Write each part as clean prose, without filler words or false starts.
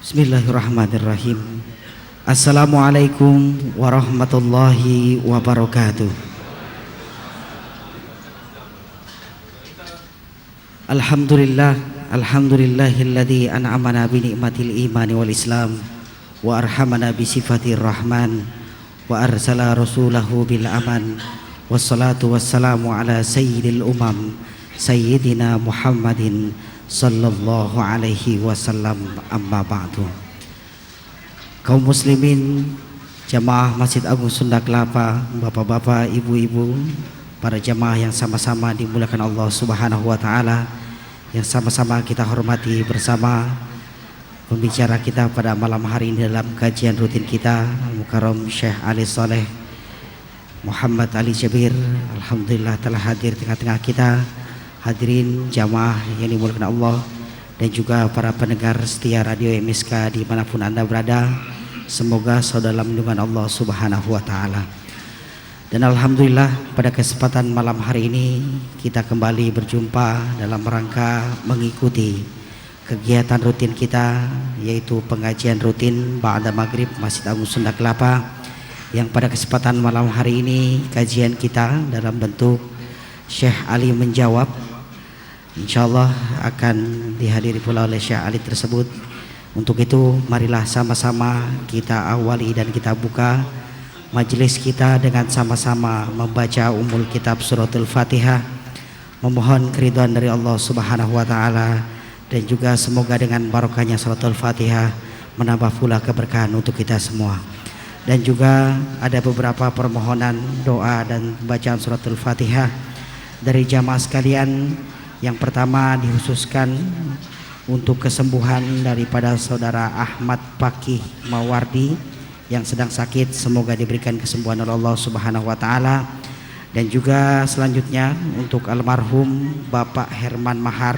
Bismillahirrahmanirrahim. Assalamualaikum warahmatullahi wabarakatuh. Alhamdulillahilladzi an'amana bi ni'matil imani wal islam wa arhamana bi sifatir rahman wa arsala rasulahu bil aman wassalatu wassalamu ala sayyidil umam sayyidina Muhammadin sallallahu alaihi wasallam, amma ba'du. Kaum muslimin jamaah Masjid Agung Sunda Kelapa, bapak-bapak, ibu-ibu, para jamaah yang sama-sama dimuliakan Allah Subhanahu wa taala, yang sama-sama kita hormati bersama pembicara kita pada malam hari ini dalam kajian rutin kita, Al-Mukarram Syekh Ali Saleh Muhammad Ali Jabir, alhamdulillah telah hadir tengah-tengah kita. Hadirin jamaah yang dimuliakan Allah dan juga para pendengar setia radio MSK dimanapun anda berada, semoga selalu dalam lindungan Allah Subhanahu wa taala. Dan alhamdulillah pada kesempatan malam hari ini kita kembali berjumpa dalam rangka mengikuti kegiatan rutin kita, yaitu pengajian rutin ba'da maghrib Masjid Agung Sunda Kelapa, yang pada kesempatan malam hari ini kajian kita dalam bentuk Syekh Ali menjawab. Insyaallah akan dihadiri pula oleh Syekh Ali tersebut. Untuk itu marilah sama-sama kita awali dan kita buka majelis kita dengan sama-sama membaca umul kitab suratul Fatihah, memohon keridhaan dari Allah Subhanahu wa taala, dan juga semoga dengan barokahnya suratul Fatihah menambah pula keberkahan untuk kita semua. Dan juga ada beberapa permohonan doa dan bacaan suratul Fatihah dari jamaah sekalian. Yang pertama dikhususkan untuk kesembuhan daripada saudara Ahmad Pakih Mawardi yang sedang sakit, semoga diberikan kesembuhan oleh Allah Subhanahu wa taala. Dan juga selanjutnya untuk almarhum Bapak Herman Mahar.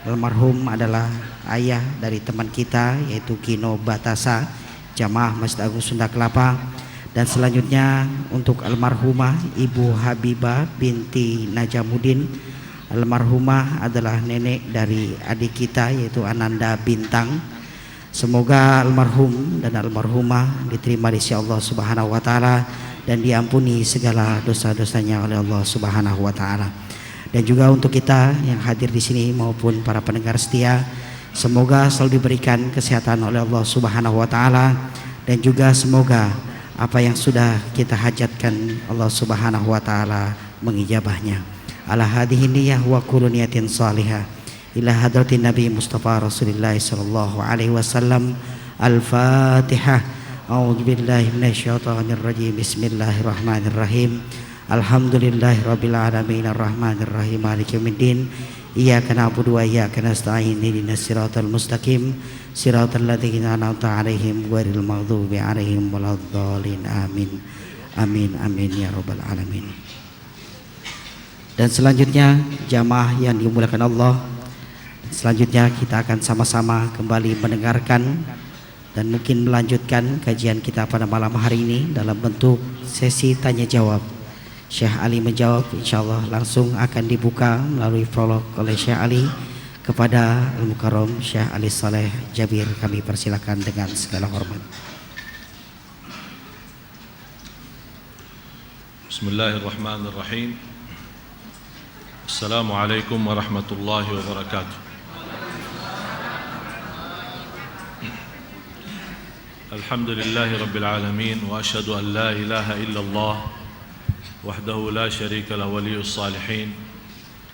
Almarhum adalah ayah dari teman kita, yaitu Kino Batasa, jamaah Masjid Agung Sunda Kelapa. Dan selanjutnya untuk almarhumah Ibu Habibah binti Najamuddin. Almarhumah adalah nenek dari adik kita, yaitu Ananda Bintang. Semoga almarhum dan almarhumah diterima di sisi Allah Subhanahu wa taala dan diampuni segala dosa-dosanya oleh Allah Subhanahu wa taala. Dan juga untuk kita yang hadir di sini maupun para pendengar setia, semoga selalu diberikan kesehatan oleh Allah Subhanahu wa taala, dan juga semoga apa yang sudah kita hajatkan Allah Subhanahu wa taala mengijabahnya. Ala hadhihi niyyah wa kullu niyatin salihah ila hadratin Nabi Mustafa Rasulullah sallallahu alaihi wasallam. Al-Fatihah. A'udzu billahi minasyaitonir rajim. Bismillahirrahmanirrahim. Alhamdulillahirabbil alamin arrahmanir rahim maliki yaumiddin. Iyyaka na'budu wa iyyaka nasta'in. Ihdinas siratal mustaqim. Siratal ladzina an'amta 'alaihim ghairil maghdubi 'alaihim waladdallin. Amin. Amin amin ya rabbal alamin. Dan selanjutnya jamaah yang dimuliakan Allah, selanjutnya kita akan sama-sama kembali mendengarkan dan mungkin melanjutkan kajian kita pada malam hari ini dalam bentuk sesi tanya jawab. Syekh Ali menjawab, insyaallah langsung akan dibuka melalui prolog oleh Syekh Ali kepada Al-Mukarram Syekh Ali Saleh Jabir. Kami persilakan dengan segala hormat. Bismillahirrahmanirrahim. Assalamualaikum warahmatullahi wabarakatuh. Alhamdulillahi rabbil alamin, wa ashhadu an la ilaha illallah wahdahu la syarika lahu waliyyus salihin,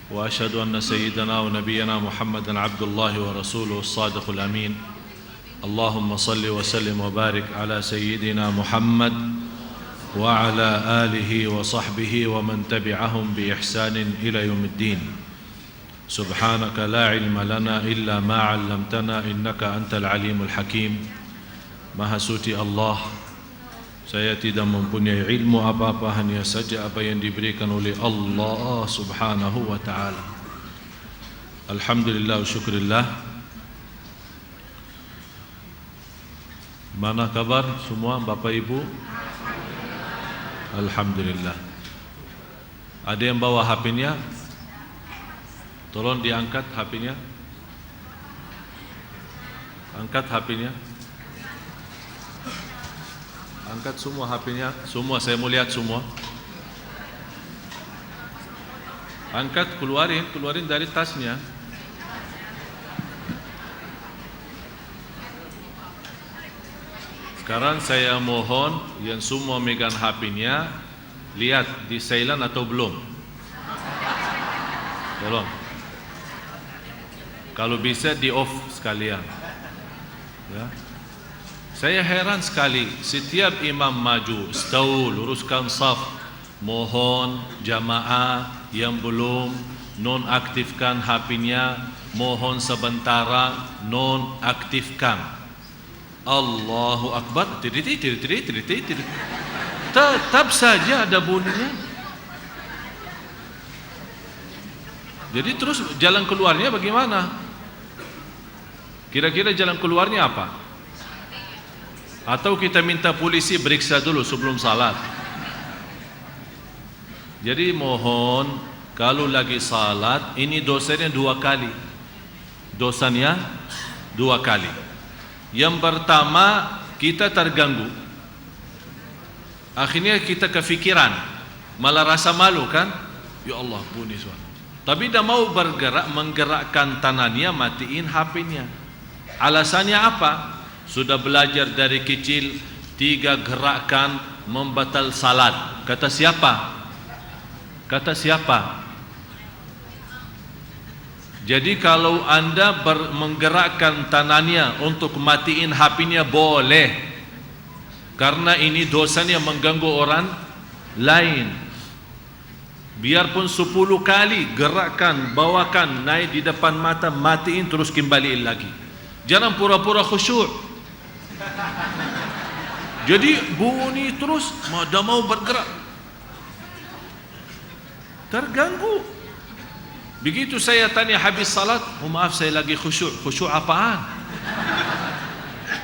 wa ashhadu anna sayyidana wa nabiyyana Muhammadan abdullahi wa rasuluhu as-sadiqul amin. Allahumma salli wa sallim wa barik ala sayyidina Muhammad وعلى آله وصحبه ومن تبعهم بإحسان إلى يوم الدين. سبحانك لا علم لنا إلا ما علمتنا إنك أنت العليم الحكيم. Maha suci Allah, saya tidak mempunyai ilmu apa-apa, hanya saja apa yang diberikan oleh Allah Subhanahu wa taala. Alhamdulillah wa syukurillah. Mana kabar semua Bapak Ibu? Alhamdulillah. Ada yang bawa HP-nya? Tolong diangkat HP-nya. Angkat HP-nya. Angkat semua HP-nya. Semua, saya mau lihat semua. Angkat, keluarin dari tasnya. Sekarang saya mohon yang semua megang HP-nya, lihat di silent atau belum. Tolong. Kalau bisa di off sekalian. Ya. Saya heran sekali, setiap imam maju, stau, luruskan saf, mohon jamaah yang belum nonaktifkan HP-nya, mohon sebentar nonaktifkan. Allahu Akbar. Tetap saja ada bunyinya. Jadi terus jalan keluarnya bagaimana? Kira-kira jalan keluarnya apa? Atau kita minta polisi periksa dulu sebelum salat? Jadi mohon, kalau lagi salat, ini dosanya 2 kali. Dosanya 2 kali. Yang pertama, kita terganggu. Akhirnya kita kefikiran, malah rasa malu kan? Ya Allah, bunyi suara. Tapi dah mau bergerak, menggerakkan tangannya, matiin HP-nya. Alasannya apa? Sudah belajar dari kecil 3 gerakan membatal salat. Kata siapa? Kata siapa? Jadi kalau anda menggerakkan tangannya untuk matiin HP-nya boleh, karena ini dosanya mengganggu orang lain. Biarpun 10 kali gerakan, bawakan, naik di depan mata, matiin, terus kembaliin lagi. Jangan pura-pura khusyuk. Jadi bunyi terus, dah mau bergerak, terganggu. Begitu saya tanya habis salat, oh maaf saya lagi khusyuk. Khusyuk apaan?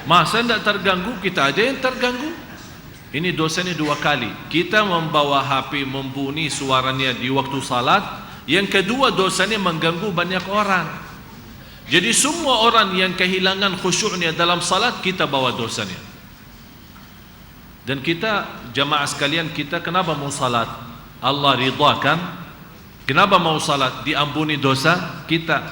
Masa tidak terganggu? Kita aja yang terganggu. Ini dosanya 2 kali. Kita membawa HP, membunyi suaranya di waktu salat. Yang kedua, dosanya mengganggu banyak orang. Jadi semua orang yang kehilangan khusyuknya dalam salat, kita bawa dosanya. Dan kita, jamaah sekalian, kita kenapa mau salat? Allah ridha kan? Kenapa mau salat? Diampuni dosa kita.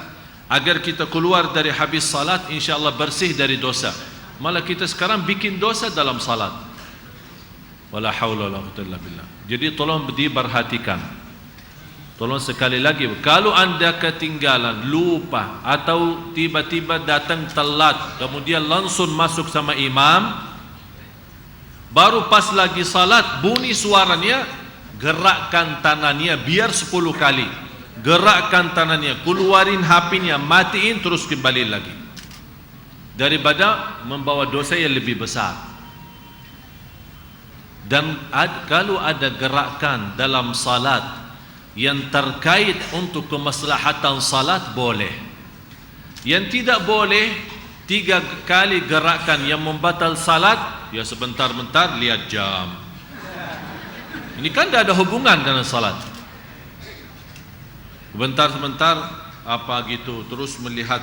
Agar kita keluar dari habis salat, insyaAllah bersih dari dosa. Malah kita sekarang bikin dosa dalam salat. Wala hawla wala quwwata illa billah. Jadi tolong diperhatikan. Tolong sekali lagi, kalau anda ketinggalan, lupa, atau tiba-tiba datang telat, kemudian langsung masuk sama imam, baru pas lagi salat, bunyi suaranya, gerakkan tangannya, biar 10 kali. Gerakkan tangannya, keluarin HP-nya, matiin, terus kembali lagi. Daripada membawa dosa yang lebih besar. Dan kalau ada gerakan dalam salat yang terkait untuk kemaslahatan salat, boleh. Yang tidak boleh, 3 kali gerakan yang membatal salat, ya sebentar-bentar lihat jam. Ini kan tidak ada hubungan dengan salat. Sebentar-sebentar apa gitu, terus melihat.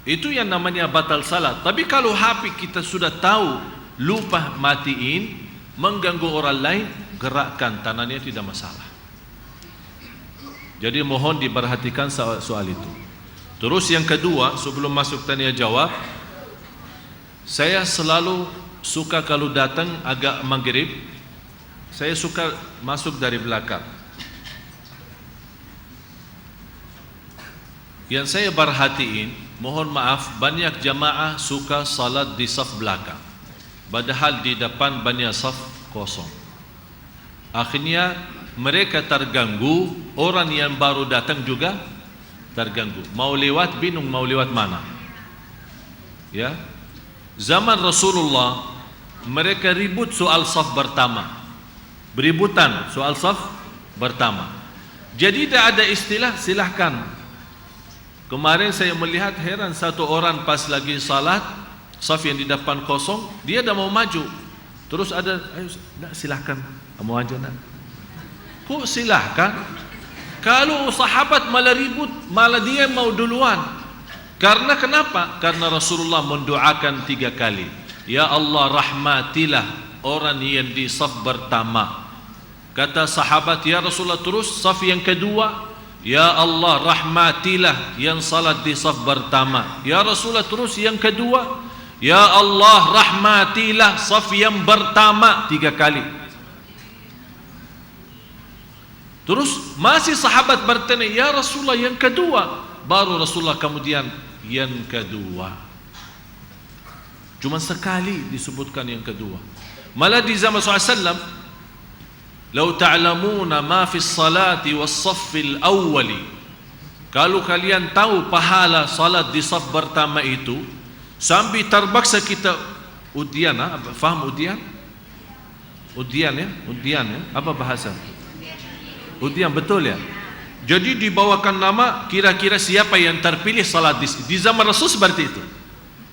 Itu yang namanya batal salat. Tapi kalau HP kita sudah tahu, lupa matiin, mengganggu orang lain, gerakkan tangannya, tidak masalah. Jadi mohon diperhatikan soal itu. Terus yang kedua, sebelum masuk tanya jawab, saya selalu suka kalau datang agak maghrib, saya suka masuk dari belakang. Yang saya perhatiin, mohon maaf, banyak jamaah suka salat di saf belakang, padahal di depan banyak saf kosong. Akhirnya mereka terganggu, orang yang baru datang juga terganggu. Mau lewat bingung mau lewat mana. Ya. Zaman Rasulullah mereka ribut soal saf pertama. Beributan soal saf pertama. Jadi tidak ada istilah silahkan. Kemarin saya melihat heran, satu orang pas lagi salat, saf yang di depan kosong, dia dah mau maju. Terus ada, ayo nak silahkan, mau aja nak. Kok silahkan? Kalau sahabat malah ribut, malah dia mau duluan. Karena kenapa? Karena Rasulullah mendoakan 3 kali. Ya Allah, rahmatilah orang yang di saf pertama. Kata sahabat, ya Rasulullah, terus saf yang kedua. Ya Allah, rahmatilah yang salat di saf pertama. Ya Rasulullah, terus yang kedua. Ya Allah, rahmatilah saf yang pertama. 3 kali. Terus masih sahabat bertanya, ya Rasulullah yang kedua. Baru Rasulullah kemudian yang kedua. Cuma sekali disebutkan yang kedua. Malah di zaman SAW, "Lau ta'lamuna ma fi salati was saffil awwali." Kalau kalian tahu pahala salat di saf pertama itu, sampai terpaksa kita udian, faham udian? Udian ya? Udian ya? Apa bahasa? Udian, betul ya? Jadi dibawakan nama kira-kira siapa yang terpilih salat di zaman Rasul seperti itu.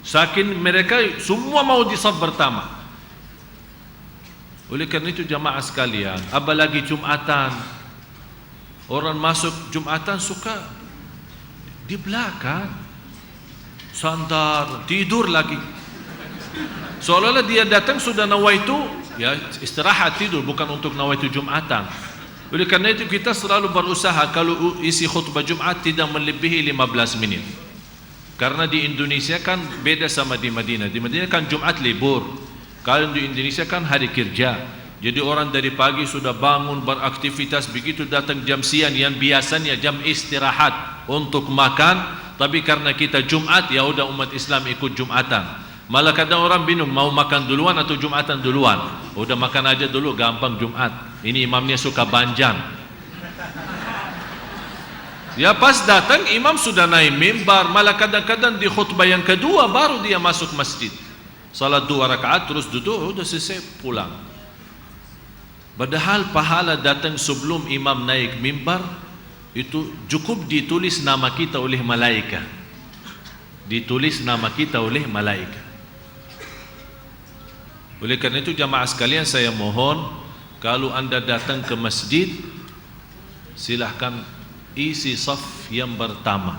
Saking mereka semua mau di saf pertama. Oleh kerana itu jamaah sekalian, apalagi Jumatan, orang masuk Jumatan suka di belakang, santar, tidur lagi. Seolah-olah dia datang sudah nawaitu, ya istirahat tidur, bukan untuk nawaitu Jumatan. Oleh kerana itu kita selalu berusaha kalau isi khutbah Jumat tidak melebihi 15 minit. Karena di Indonesia kan beda sama di Madinah. Di Madinah kan Jumat libur. Kalau di Indonesia kan hari kerja. Jadi orang dari pagi sudah bangun beraktivitas, begitu datang jam siang yang biasanya jam istirahat untuk makan, tapi karena kita Jumat, ya udah umat Islam ikut Jumatan. Malah kadang orang bingung mau makan duluan atau Jumatan duluan. Udah makan aja dulu, gampang Jumat. Ini imamnya suka banjan. Ya pas datang imam sudah naik mimbar, malah kadang-kadang di khutbah yang kedua baru dia masuk masjid. Salat 2 rakaat terus duduk, udah selesai pulang. Padahal pahala datang sebelum imam naik mimbar itu cukup ditulis nama kita oleh malaikat. Ditulis nama kita oleh malaikat. Oleh kerana itu jamaah sekalian, saya mohon kalau anda datang ke masjid, silahkan isi saf yang pertama,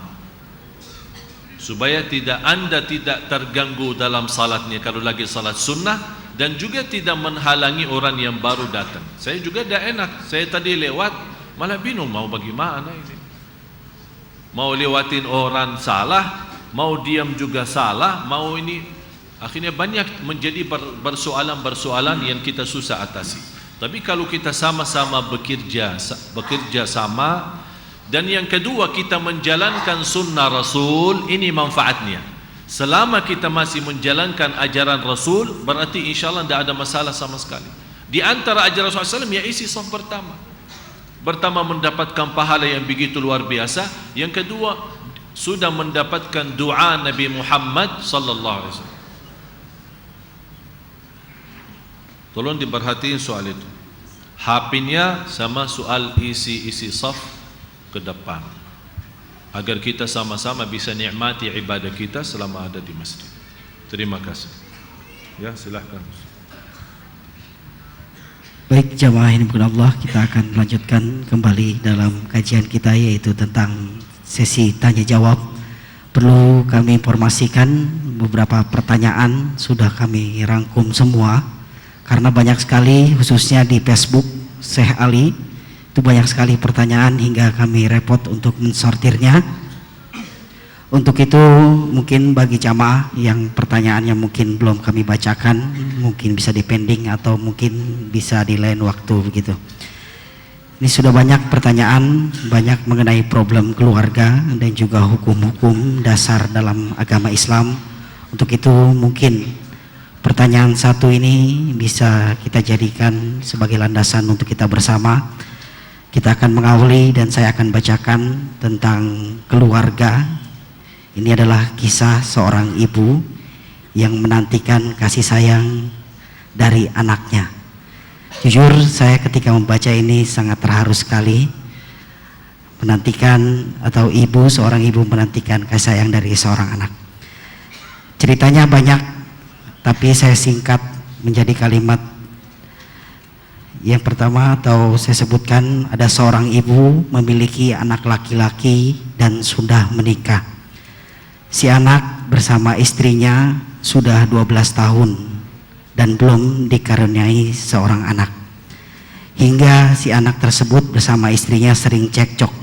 supaya anda tidak terganggu dalam salatnya kalau lagi salat sunnah, dan juga tidak menghalangi orang yang baru datang. Saya juga tidak enak, saya tadi lewat malah bingung mau bagaimana ini, mau lewatin orang salah, mau diam juga salah, mau ini. Akhirnya banyak menjadi persoalan-persoalan yang kita susah atasi. Tapi kalau kita sama-sama bekerja sama, dan yang kedua kita menjalankan sunnah Rasul, ini manfaatnya. Selama kita masih menjalankan ajaran Rasul, berarti insyaAllah tidak ada masalah sama sekali. Di antara ajaran Rasulullah SAW, ya isi saf pertama. Pertama mendapatkan pahala yang begitu luar biasa. Yang kedua sudah mendapatkan doa Nabi Muhammad sallallahu alaihi wasallam. Tolong diperhatiin soal itu. Hapinnya sama soal isi saf ke depan, agar kita sama-sama bisa nikmati ibadah kita selama ada di masjid. Terima kasih. Ya, silahkan. Baik jamaah yang dimuliakan Allah, kita akan melanjutkan kembali dalam kajian kita, yaitu tentang sesi tanya jawab. Perlu kami informasikan beberapa pertanyaan sudah kami rangkum semua, karena banyak sekali khususnya di Facebook Syekh Ali itu banyak sekali pertanyaan hingga kami repot untuk mensortirnya. Untuk itu mungkin bagi jamaah yang pertanyaannya mungkin belum kami bacakan, mungkin bisa dipending atau mungkin bisa di lain waktu begitu. Ini sudah banyak pertanyaan, banyak mengenai problem keluarga dan juga hukum-hukum dasar dalam agama Islam. Untuk itu mungkin pertanyaan satu ini bisa kita jadikan sebagai landasan untuk kita bersama. Kita akan mengawali dan saya akan bacakan tentang keluarga. Ini adalah kisah seorang ibu yang menantikan kasih sayang dari anaknya. Jujur saya ketika membaca ini sangat terharu sekali. Menantikan atau seorang ibu menantikan kasih sayang dari seorang anak. Ceritanya banyak, tapi saya singkat menjadi kalimat Yang pertama atau saya sebutkan, ada seorang ibu memiliki anak laki-laki dan sudah menikah. Si anak bersama istrinya sudah 12 tahun dan belum dikaruniai seorang anak. Hingga si anak tersebut bersama istrinya sering cekcok,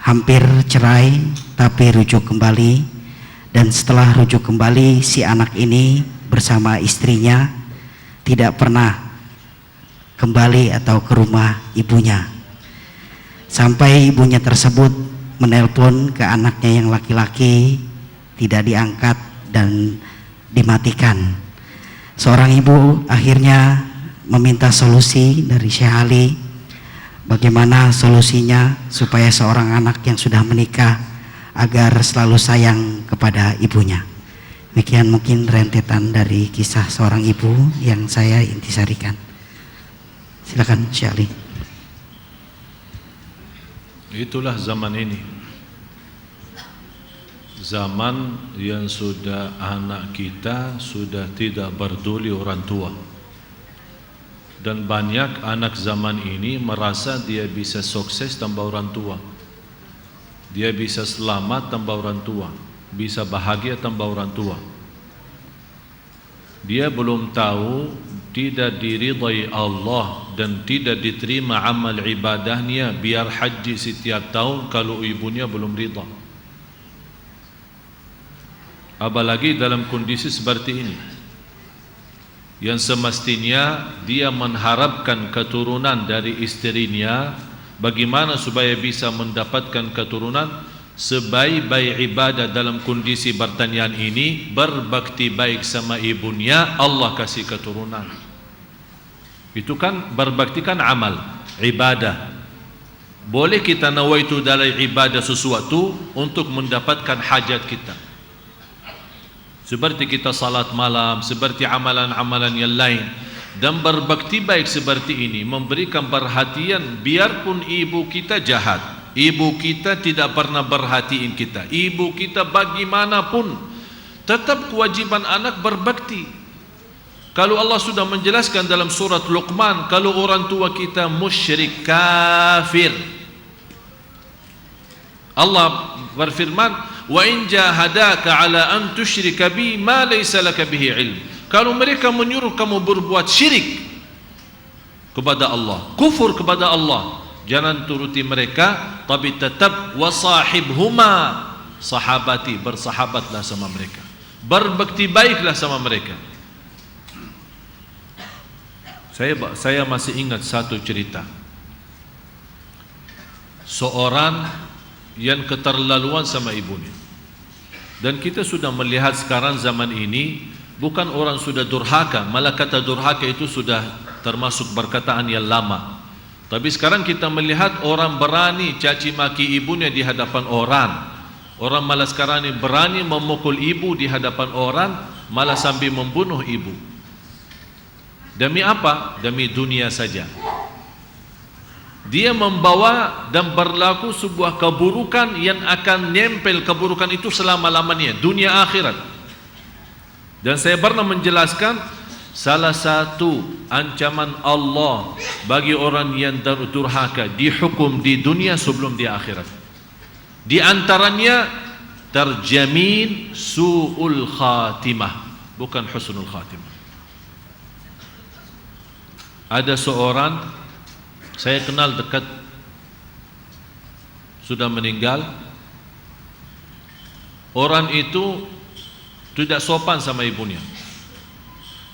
hampir cerai tapi rujuk kembali. Dan setelah rujuk kembali, si anak ini bersama istrinya tidak pernah kembali atau ke rumah ibunya, sampai ibunya tersebut menelpon ke anaknya yang laki-laki, tidak diangkat dan dimatikan. Seorang ibu akhirnya meminta solusi dari Syekh Ali, bagaimana solusinya supaya seorang anak yang sudah menikah agar selalu sayang kepada ibunya. Demikian mungkin rentetan dari kisah seorang ibu yang saya intisarikan. Silakan Syekh Ali. Itulah zaman ini, zaman yang sudah anak kita sudah tidak peduli orang tua, dan banyak anak zaman ini merasa dia bisa sukses tanpa orang tua, dia bisa selamat tanpa orang tua, bisa bahagia tanpa orang tua. Dia belum tahu tidak diridai Allah dan tidak diterima amal ibadahnya biar haji setiap tahun kalau ibunya belum ridha. Apalagi dalam kondisi seperti ini, yang semestinya dia mengharapkan keturunan dari istrinya. Bagaimana supaya bisa mendapatkan keturunan? Sebaik-baik ibadah dalam kondisi pertanian ini, berbakti baik sama ibunya, Allah kasih keturunan. Itu kan berbakti, kan amal, ibadah. Boleh kita nawaitu dalam ibadah sesuatu untuk mendapatkan hajat kita, seperti kita salat malam, seperti amalan-amalan yang lain. Dan berbakti baik seperti ini memberikan perhatian, biarpun ibu kita jahat, ibu kita tidak pernah perhatiin kita, ibu kita bagaimanapun, tetap kewajiban anak berbakti. Kalau Allah sudah menjelaskan dalam surat Luqman, kalau orang tua kita musyrik kafir, Allah berfirman, wa in jahadaka ala an tusyrika bi ma laysa laka bihi ilm. Kalau mereka menyuruh kamu berbuat syirik kepada Allah, kufur kepada Allah, jangan turuti mereka, tapi tetap wasahibhuma, sahabati, bersahabatlah sama mereka, berbakti baiklah sama mereka. Saya masih ingat satu cerita, seorang yang keterlaluan sama ibunya. Dan kita sudah melihat sekarang zaman ini, bukan orang sudah durhaka, malah kata durhaka itu sudah termasuk perkataan yang lama. Tapi sekarang kita melihat orang berani caci maki ibunya di hadapan orang. Orang malah sekarang ini berani memukul ibu di hadapan orang, malah sambil membunuh ibu. Demi apa? Demi dunia saja. Dia membawa dan berlaku sebuah keburukan yang akan nempel keburukan itu selama-lamanya, dunia akhirat. Dan saya pernah menjelaskan, salah satu ancaman Allah bagi orang yang durhaka, dihukum di dunia sebelum di akhirat. Di antaranya terjamin su'ul khatimah, bukan husnul khatimah. Ada seorang saya kenal dekat, sudah meninggal. Orang itu tidak sopan sama ibunya,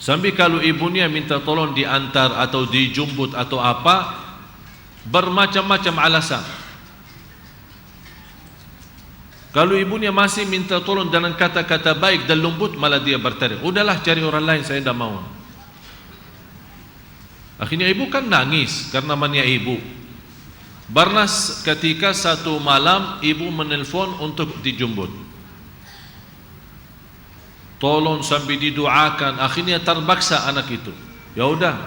sampai kalau ibunya minta tolong diantar atau dijemput atau apa, bermacam-macam alasan. Kalau ibunya masih minta tolong dengan kata-kata baik dan lembut, malah dia berteriak, udahlah cari orang lain, saya tidak mau. Akhirnya ibu kan nangis karena mania ibu. Barnas ketika satu malam ibu menelpon untuk dijemput, tolong sampai didoakan. Akhirnya terpaksa anak itu, ya udah,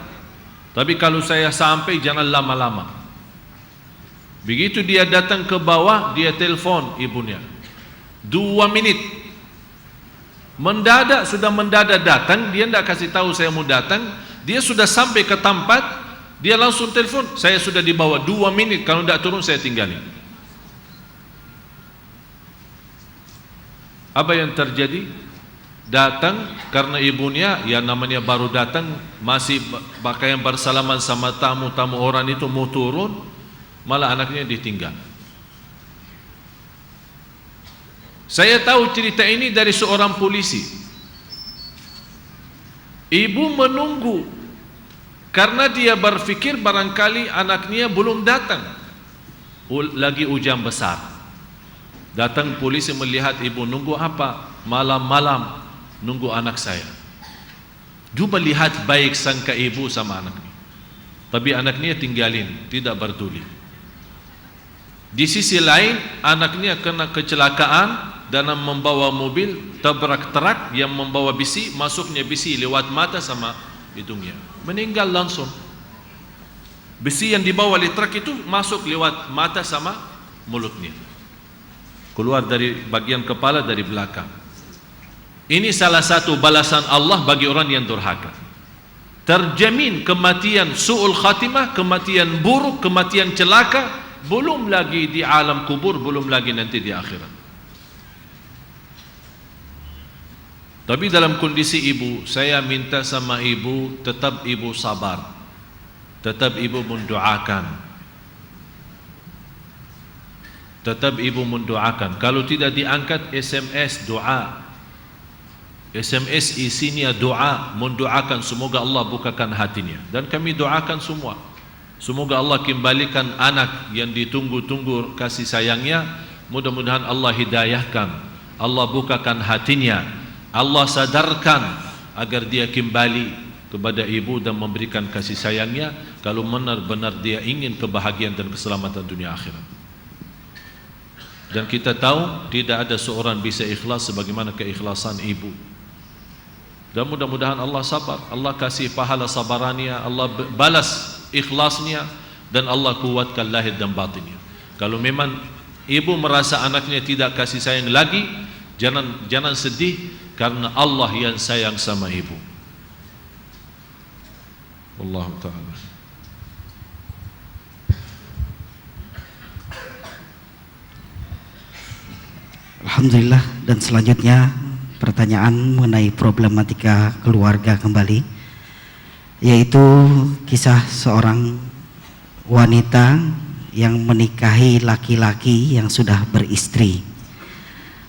tapi kalau saya sampai jangan lama-lama. Begitu dia datang ke bawah, dia telepon ibunya 2 menit, mendadak, sudah mendadak datang. Dia tidak kasih tahu saya mau datang. Dia sudah sampai ke tempat, dia langsung telepon, saya sudah dibawa 2 menit, kalau tidak turun saya tinggalin. Apa yang terjadi? Datang karena ibunya, ya namanya baru datang, masih pakaian bersalaman sama tamu-tamu orang itu, mau turun, malah anaknya ditinggal. Saya tahu cerita ini dari seorang polisi. Ibu menunggu karena dia berfikir barangkali anaknya belum datang. Lagi hujan besar. Datang polisi melihat ibu nunggu apa? Malam-malam nunggu anak saya. Cuba lihat baik sangka ibu sama anaknya. Tapi anaknya tinggalin, tidak peduli. Di sisi lain anaknya kena kecelakaan dalam membawa mobil, tabrak truk yang membawa besi, masuknya besi lewat mata sama hidungnya, meninggal langsung. Besi yang dibawa oleh truk itu masuk lewat mata sama mulutnya, keluar dari bagian kepala dari belakang. Ini salah satu balasan Allah bagi orang yang durhaka. Terjamin kematian su'ul khatimah, kematian buruk, kematian celaka, belum lagi di alam kubur, belum lagi nanti di akhirat. Tapi dalam kondisi ibu, saya minta sama ibu, tetap ibu sabar, tetap ibu mendoakan, tetap ibu mendoakan. Kalau tidak diangkat SMS doa, SMS isinya doa, mendoakan semoga Allah bukakan hatinya. Dan kami doakan semua, semoga Allah kembalikan anak yang ditunggu-tunggu kasih sayangnya. Mudah-mudahan Allah hidayahkan, Allah bukakan hatinya, Allah sadarkan agar dia kembali kepada ibu dan memberikan kasih sayangnya, kalau benar-benar dia ingin kebahagiaan dan keselamatan dunia akhirat. Dan kita tahu tidak ada seorang bisa ikhlas sebagaimana keikhlasan ibu. Dan mudah-mudahan Allah sabar, Allah kasih pahala sabarannya, Allah balas ikhlasnya, dan Allah kuatkan lahir dan batinnya. Kalau memang ibu merasa anaknya tidak kasih sayang lagi, jangan sedih, karena Allah yang sayang sama ibu. Wallahu ta'ala. Alhamdulillah. Dan selanjutnya pertanyaan mengenai problematika keluarga kembali, yaitu kisah seorang wanita yang menikahi laki-laki yang sudah beristri.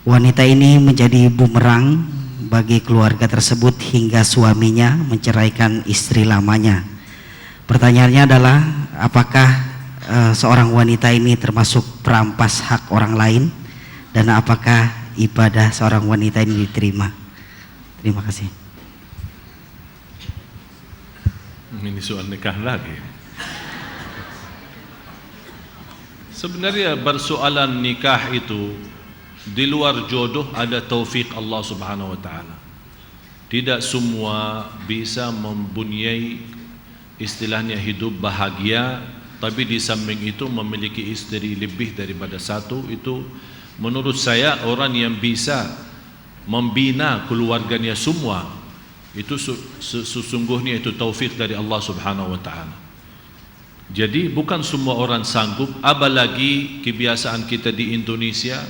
Wanita ini menjadi bumerang bagi keluarga tersebut hingga suaminya menceraikan istri lamanya. Pertanyaannya adalah, apakah seorang wanita ini termasuk perampas hak orang lain, dan apakah ibadah seorang wanita ini diterima? Terima kasih. Ini soal nikah lagi. Sebenarnya bersoalan nikah itu, di luar jodoh ada taufik Allah subhanahu wa ta'ala. Tidak semua bisa mempunyai istilahnya hidup bahagia, tapi di samping itu memiliki istri lebih daripada satu. Itu menurut saya orang yang bisa membina keluarganya semua, itu sesungguhnya itu taufik dari Allah subhanahu wa ta'ala. Jadi bukan semua orang sanggup, apalagi kebiasaan kita di Indonesia.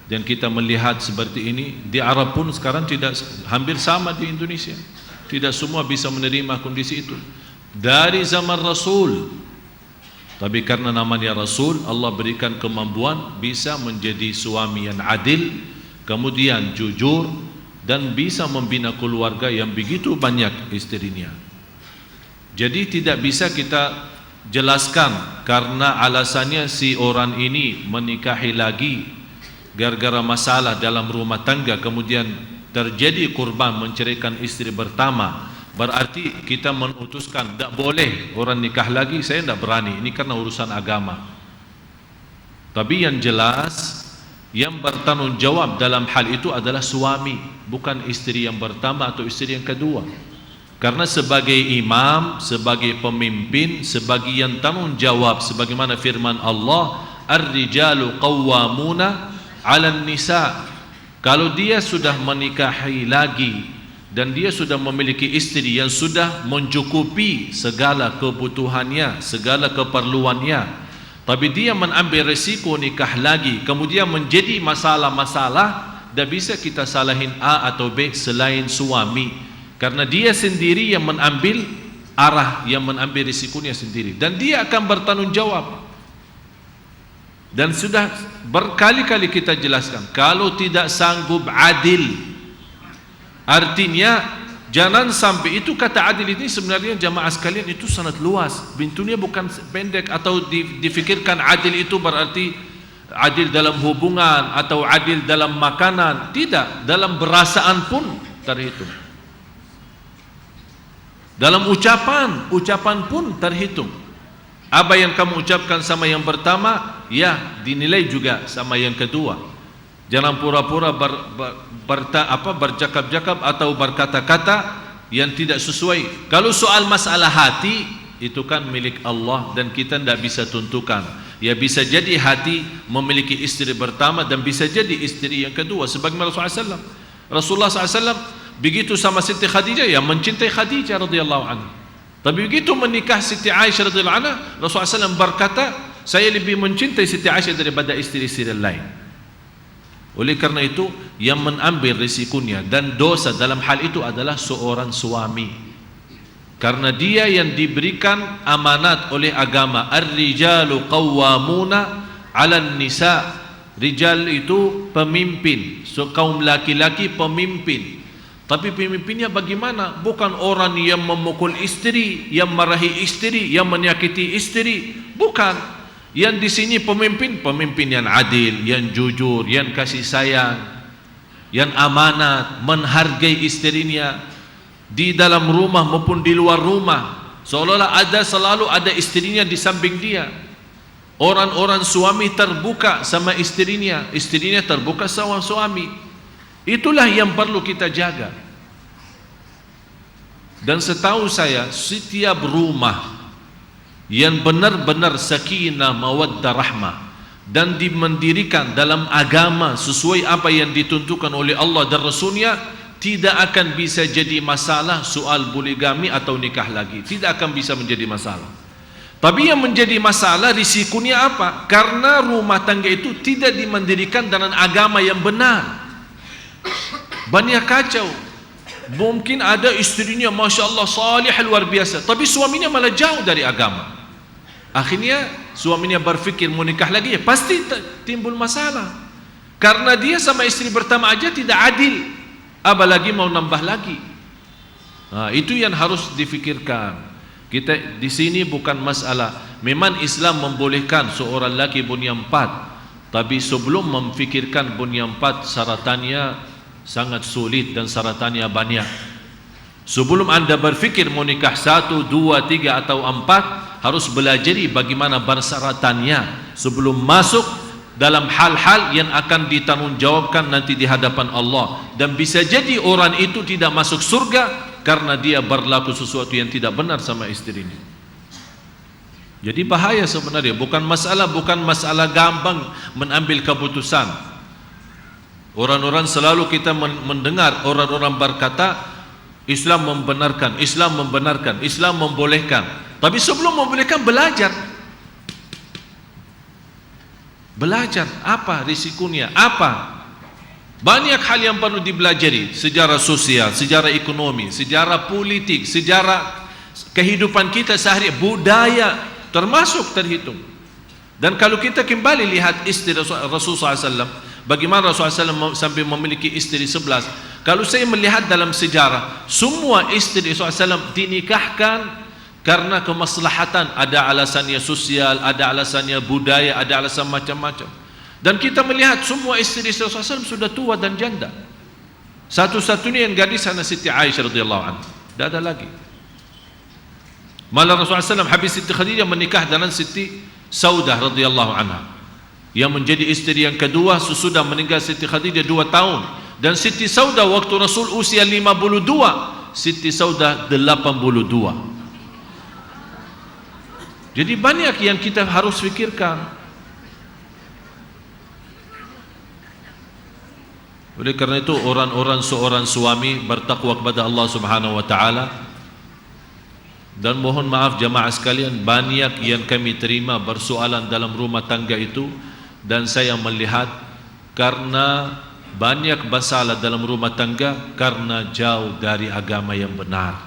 Dan kita melihat seperti ini di Arab pun sekarang tidak, hampir sama di Indonesia. Tidak semua bisa menerima kondisi itu. Dari zaman Rasul, tapi karena namanya Rasul, Allah berikan kemampuan bisa menjadi suami yang adil, kemudian jujur, dan bisa membina keluarga yang begitu banyak istrinya. Jadi tidak bisa kita jelaskan karena alasannya si orang ini menikahi lagi gara-gara masalah dalam rumah tangga, kemudian terjadi kurban menceraikan istri pertama, berarti kita memutuskan tidak boleh orang nikah lagi. Saya tidak berani, ini karena urusan agama. Tapi yang jelas, yang bertanggung jawab dalam hal itu adalah suami, bukan istri yang pertama atau istri yang kedua. Karena sebagai imam, sebagai pemimpin, sebagai yang tanggung jawab, sebagaimana firman Allah, ar-rijalu qawwamuna 'alan nisa. Kalau dia sudah menikahi lagi dan dia sudah memiliki isteri yang sudah mencukupi segala kebutuhannya, segala keperluannya, tapi dia mengambil risiko nikah lagi, kemudian menjadi masalah-masalah, dah bisa kita salahin A atau B selain suami, karena dia sendiri yang mengambil arah, yang mengambil risikonya sendiri, dan dia akan bertanggungjawab. Dan sudah berkali-kali kita jelaskan, kalau tidak sanggup adil, artinya jangan sampai, itu kata adil ini sebenarnya jamaah sekalian itu sangat luas, pintunya bukan pendek, atau difikirkan adil itu berarti adil dalam hubungan atau adil dalam makanan. Tidak, dalam perasaan pun terhitung, dalam ucapan pun terhitung. Apa yang kamu ucapkan sama yang pertama, ya dinilai juga sama yang kedua. Jangan pura-pura bercakap-cakap atau berkata-kata yang tidak sesuai. Kalau soal masalah hati, itu kan milik Allah dan kita tidak bisa tentukan. Ya bisa jadi hati memiliki istri pertama dan bisa jadi istri yang kedua, sebagaimana Rasulullah SAW begitu sama Siti Khadijah, yang mencintai Khadijah radhiyallahu anha. Tapi begitu menikah Siti Aisyah radhiyallahu anha, Rasulullah SAW berkata, saya lebih mencintai Siti Aisyah daripada istri-istri lain. Oleh karena itu, yang mengambil risikonya dan dosa dalam hal itu adalah seorang suami, karena dia yang diberikan amanat oleh agama. Ar-rijalu qawwamuna 'alan nisa. Rijal itu pemimpin, kaum laki-laki pemimpin. Tapi pemimpinnya bagaimana? Bukan orang yang memukul istri, yang marahi istri, yang menyakiti istri. Bukan. Yang di sini pemimpin yang adil, yang jujur, yang kasih sayang, yang amanat, menghargai istrinya di dalam rumah maupun di luar rumah. Seolah-olah selalu ada istrinya di samping dia. Orang-orang suami terbuka sama istrinya, istrinya terbuka sama suami. Itulah yang perlu kita jaga. Dan setahu saya, setiap rumah yang benar-benar sakinah, mawaddah, rahmah dan dimendirikan dalam agama sesuai apa yang ditentukan oleh Allah dan Rasulnya, tidak akan bisa jadi masalah soal poligami atau nikah lagi. Tidak akan bisa menjadi masalah. Tapi yang menjadi masalah risikonya apa? Karena rumah tangga itu tidak dimendirikan dengan agama yang benar. Banyak kacau. Mungkin ada istrinya Masya Allah salih luar biasa, tapi suaminya malah jauh dari agama. Akhirnya suaminya berfikir mau nikah lagi, ya pasti timbul masalah. Karena dia sama istri pertama aja tidak adil, apalagi mau nambah lagi. Nah, itu yang harus difikirkan. Kita di sini bukan masalah, memang Islam membolehkan seorang laki punya 4, tapi sebelum memfikirkan punya 4, syaratannya sangat sulit dan syaratannya banyak. Sebelum anda berfikir mau nikah 1, 2, 3 atau 4, harus belajari bagaimana persyaratannya sebelum masuk dalam hal-hal yang akan ditanggungjawabkan nanti di hadapan Allah. Dan bisa jadi orang itu tidak masuk surga karena dia berlaku sesuatu yang tidak benar sama istrinya. Jadi bahaya sebenarnya. Bukan masalah gampang mengambil keputusan. Orang-orang selalu kita mendengar orang-orang berkata Islam membenarkan, Islam membenarkan, Islam membolehkan. Tapi sebelum membolehkan belajar. Belajar apa risikonya, apa? Banyak hal yang perlu dipelajari, sejarah sosial, sejarah ekonomi, sejarah politik, sejarah kehidupan kita sehari, budaya termasuk terhitung. Dan kalau kita kembali lihat istri Rasulullah SAW, bagaimana Rasulullah SAW sampai memiliki istri 11. Kalau saya melihat dalam sejarah, semua istri Rasulullah SAW dinikahkan karena kemaslahatan. Ada alasannya sosial, ada alasannya budaya, ada alasan macam-macam. Dan kita melihat semua istri Rasulullah SAW sudah tua dan janda. Satu-satunya yang gadis adalah Siti Aisyah radhiyallahu anha. Tidak ada lagi. Malah Rasulullah SAW habis Siti Khadijah menikah dengan Siti Saudah radhiyallahu anha, yang menjadi istri yang kedua sesudah meninggal Siti Khadijah 2 tahun. Dan Siti Saudah waktu Rasul usia 52, Siti Saudah 82. Jadi banyak yang kita harus fikirkan. Oleh kerana itu orang-orang seorang suami bertakwa kepada Allah Subhanahu wa taala. Dan mohon maaf jamaah sekalian, banyak yang kami terima persoalan dalam rumah tangga itu, dan saya melihat karena banyak masalah dalam rumah tangga karena jauh dari agama yang benar.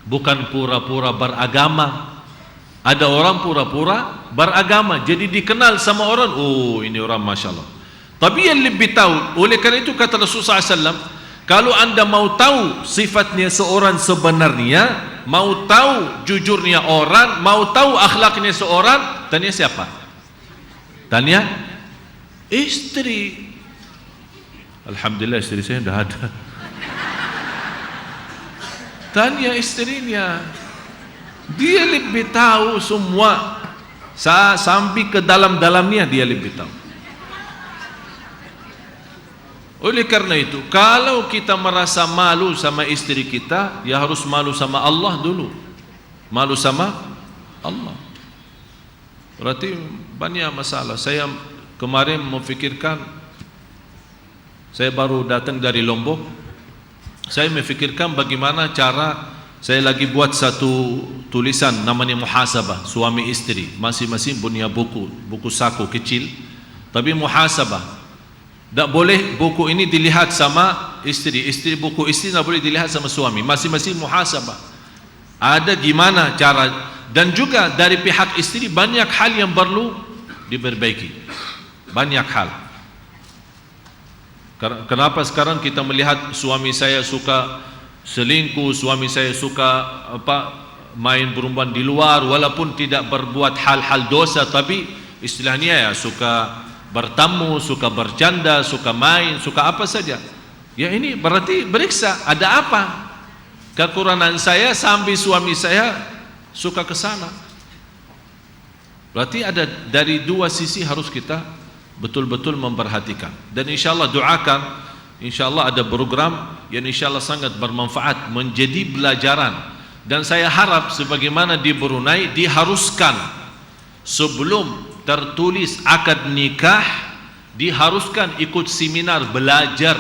Bukan pura-pura beragama. Ada orang pura-pura beragama, jadi dikenal sama orang, oh ini orang Masya Allah. Tapi yang lebih tahu, oleh kerana itu kata Rasulullah SAW, kalau anda mau tahu sifatnya seorang sebenarnya, mau tahu jujurnya orang, mau tahu akhlaknya seorang, tanya siapa? Tanya istri. Alhamdulillah istri saya dah ada. Tanya istrinya, dia lebih tahu semua. Sampai ke dalam-dalamnya dia lebih tahu. Oleh karena itu, kalau kita merasa malu sama istri kita, ya harus malu sama Allah dulu. Malu sama Allah. Berarti banyak masalah. Saya kemarin memfikirkan, saya baru datang dari Lombok, saya memfikirkan bagaimana cara, saya lagi buat satu tulisan namanya muhasabah, suami istri, masing-masing punya buku saku kecil, tapi muhasabah. Tak boleh buku ini dilihat sama istri, buku istri tak boleh dilihat sama suami, masing-masing muhasabah. Ada gimana cara, dan juga dari pihak istri banyak hal yang perlu diperbaiki. Banyak hal. Kenapa sekarang kita melihat suami saya suka selingkuh, suami saya suka main perempuan di luar, walaupun tidak berbuat hal-hal dosa, tapi istilahnya ya suka bertamu, suka bercanda, suka main, suka apa saja. Ya ini berarti beriksa, ada apa kekurangan saya sampai suami saya suka ke sana. Berarti ada dari dua sisi harus kita betul-betul memperhatikan. Dan insyaAllah doakan, insyaAllah ada program yang insyaAllah sangat bermanfaat, menjadi pelajaran. Dan saya harap sebagaimana di Brunei diharuskan sebelum tertulis akad nikah, diharuskan ikut seminar belajar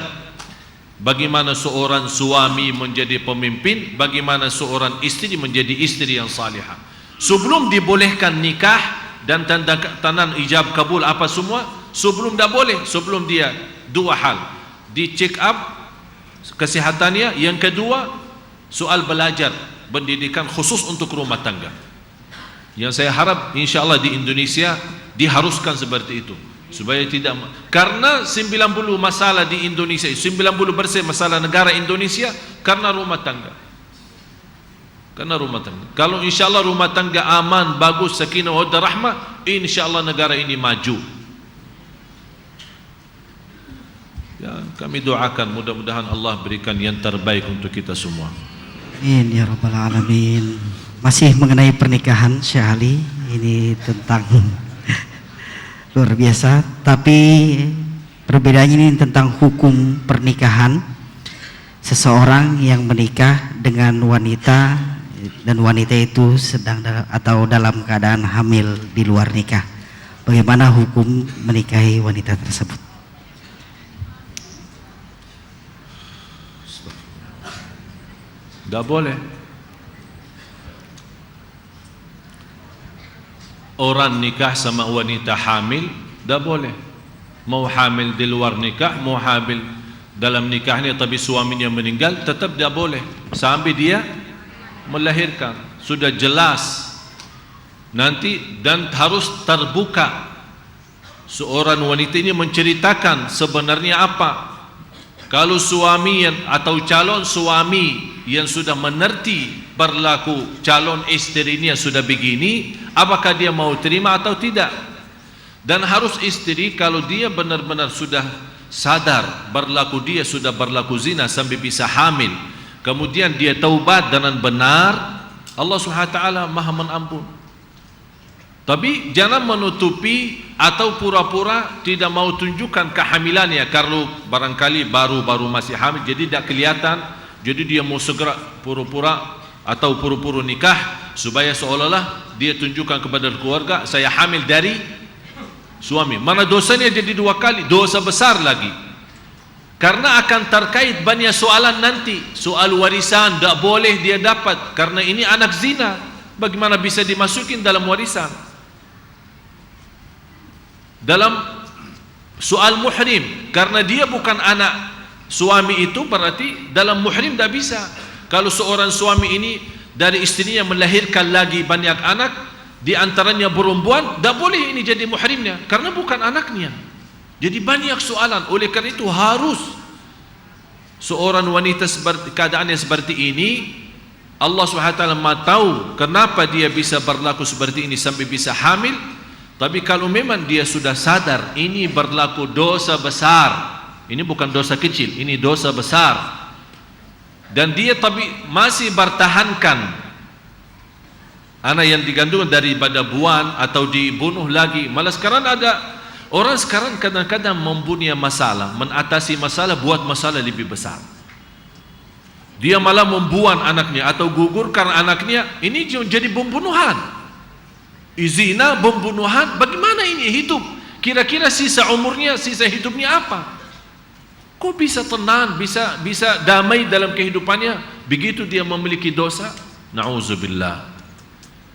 bagaimana seorang suami menjadi pemimpin, bagaimana seorang istri menjadi istri yang salihah. Sebelum dibolehkan nikah dan tanda tangan ijab kabul apa semua, sebelum dah boleh, sebelum dia dua hal, di check up kesehatannya, yang kedua soal belajar pendidikan khusus untuk rumah tangga. Yang saya harap insyaAllah di Indonesia diharuskan seperti itu, supaya tidak, karena 90 masalah di Indonesia, 90% masalah negara Indonesia karena rumah tangga. Karena rumah tangga. Kalau insyaAllah rumah tangga aman, bagus, sakinah wa rahmah, insyaAllah negara ini maju. Ya, kami doakan mudah-mudahan Allah berikan yang terbaik untuk kita semua. Amin ya rabbal alamin. Masih mengenai pernikahan Syekh Ali, ini tentang luar biasa, tapi perbedaannya ini tentang hukum pernikahan. Seseorang yang menikah dengan wanita dan wanita itu sedang dalam keadaan hamil di luar nikah, bagaimana hukum menikahi wanita tersebut? Tak boleh. Orang nikah sama wanita hamil, tak boleh. Mau hamil di luar nikah, mau hamil dalam nikahnya tapi suaminya meninggal, tetap tak boleh sampai dia melahirkan. Sudah jelas nanti, dan harus terbuka. Seorang wanita ini menceritakan sebenarnya apa. Kalau suami atau calon suami yang sudah mengerti berlaku calon istrinya sudah begini, apakah dia mau terima atau tidak. Dan harus istri, kalau dia benar-benar sudah sadar berlaku, dia sudah berlaku zina sampai bisa hamil, kemudian dia taubat dengan benar, Allah SWT maha menampun. Tapi jangan menutupi atau pura-pura tidak mau tunjukkan kehamilannya. Kalau barangkali baru masih hamil, jadi tidak kelihatan, jadi dia mau segera pura-pura atau pura-pura nikah supaya seolah-olah dia tunjukkan kepada keluarga, saya hamil dari suami. Mana dosanya jadi dua kali, dosa besar lagi. Karena akan terkait banyak soalan nanti. Soal warisan, tak boleh dia dapat karena ini anak zina. Bagaimana bisa dimasukin dalam warisan? Dalam soal muhrim, karena dia bukan anak suami itu, berarti dalam muhrim tak bisa. Kalau seorang suami ini dari istrinya melahirkan lagi banyak anak, di antaranya perempuan, tak boleh ini jadi muhrimnya karena bukan anaknya. Jadi banyak soalan. Oleh karena itu harus seorang wanita seperti keadaannya seperti ini, Allah SWT tahu kenapa dia bisa berlaku seperti ini sampai bisa hamil. Tapi kalau memang dia sudah sadar ini berlaku dosa besar, ini bukan dosa kecil, ini dosa besar, dan dia tapi masih bertahankan anak yang digandung daripada buan atau dibunuh lagi. Malah sekarang ada orang sekarang kadang-kadang mempunyai masalah, mengatasi masalah, buat masalah lebih besar. Dia malah membuang anaknya atau gugurkan anaknya. Ini jadi pembunuhan, zina, pembunuhan. Bagaimana ini hidup? Kira-kira sisa umurnya, sisa hidupnya apa? Kok bisa tenang, bisa damai dalam kehidupannya begitu dia memiliki dosa? Na'udzubillah.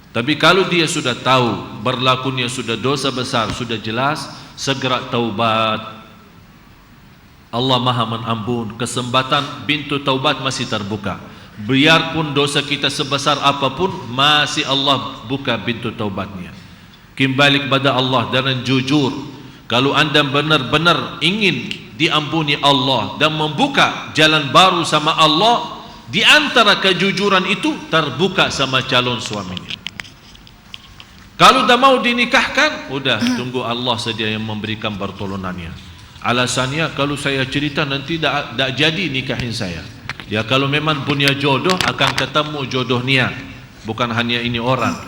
Tapi kalau dia sudah tahu berlakunya sudah dosa besar, sudah jelas, segera taubat. Allah Maha mengampun. Kesempatan pintu taubat masih terbuka. Biarpun dosa kita sebesar apapun, masih Allah buka pintu taubatnya. Kembali kepada Allah dan jujur. Kalau anda benar-benar ingin diampuni Allah dan membuka jalan baru sama Allah, di antara kejujuran itu terbuka sama calon suaminya. Kalau dah mau dinikahkan, udah tunggu Allah saja yang memberikan pertolongannya. Alasannya kalau saya cerita nanti tak jadi nikahin saya. Ya kalau memang punya jodoh akan ketemu jodohnya, bukan hanya ini orang.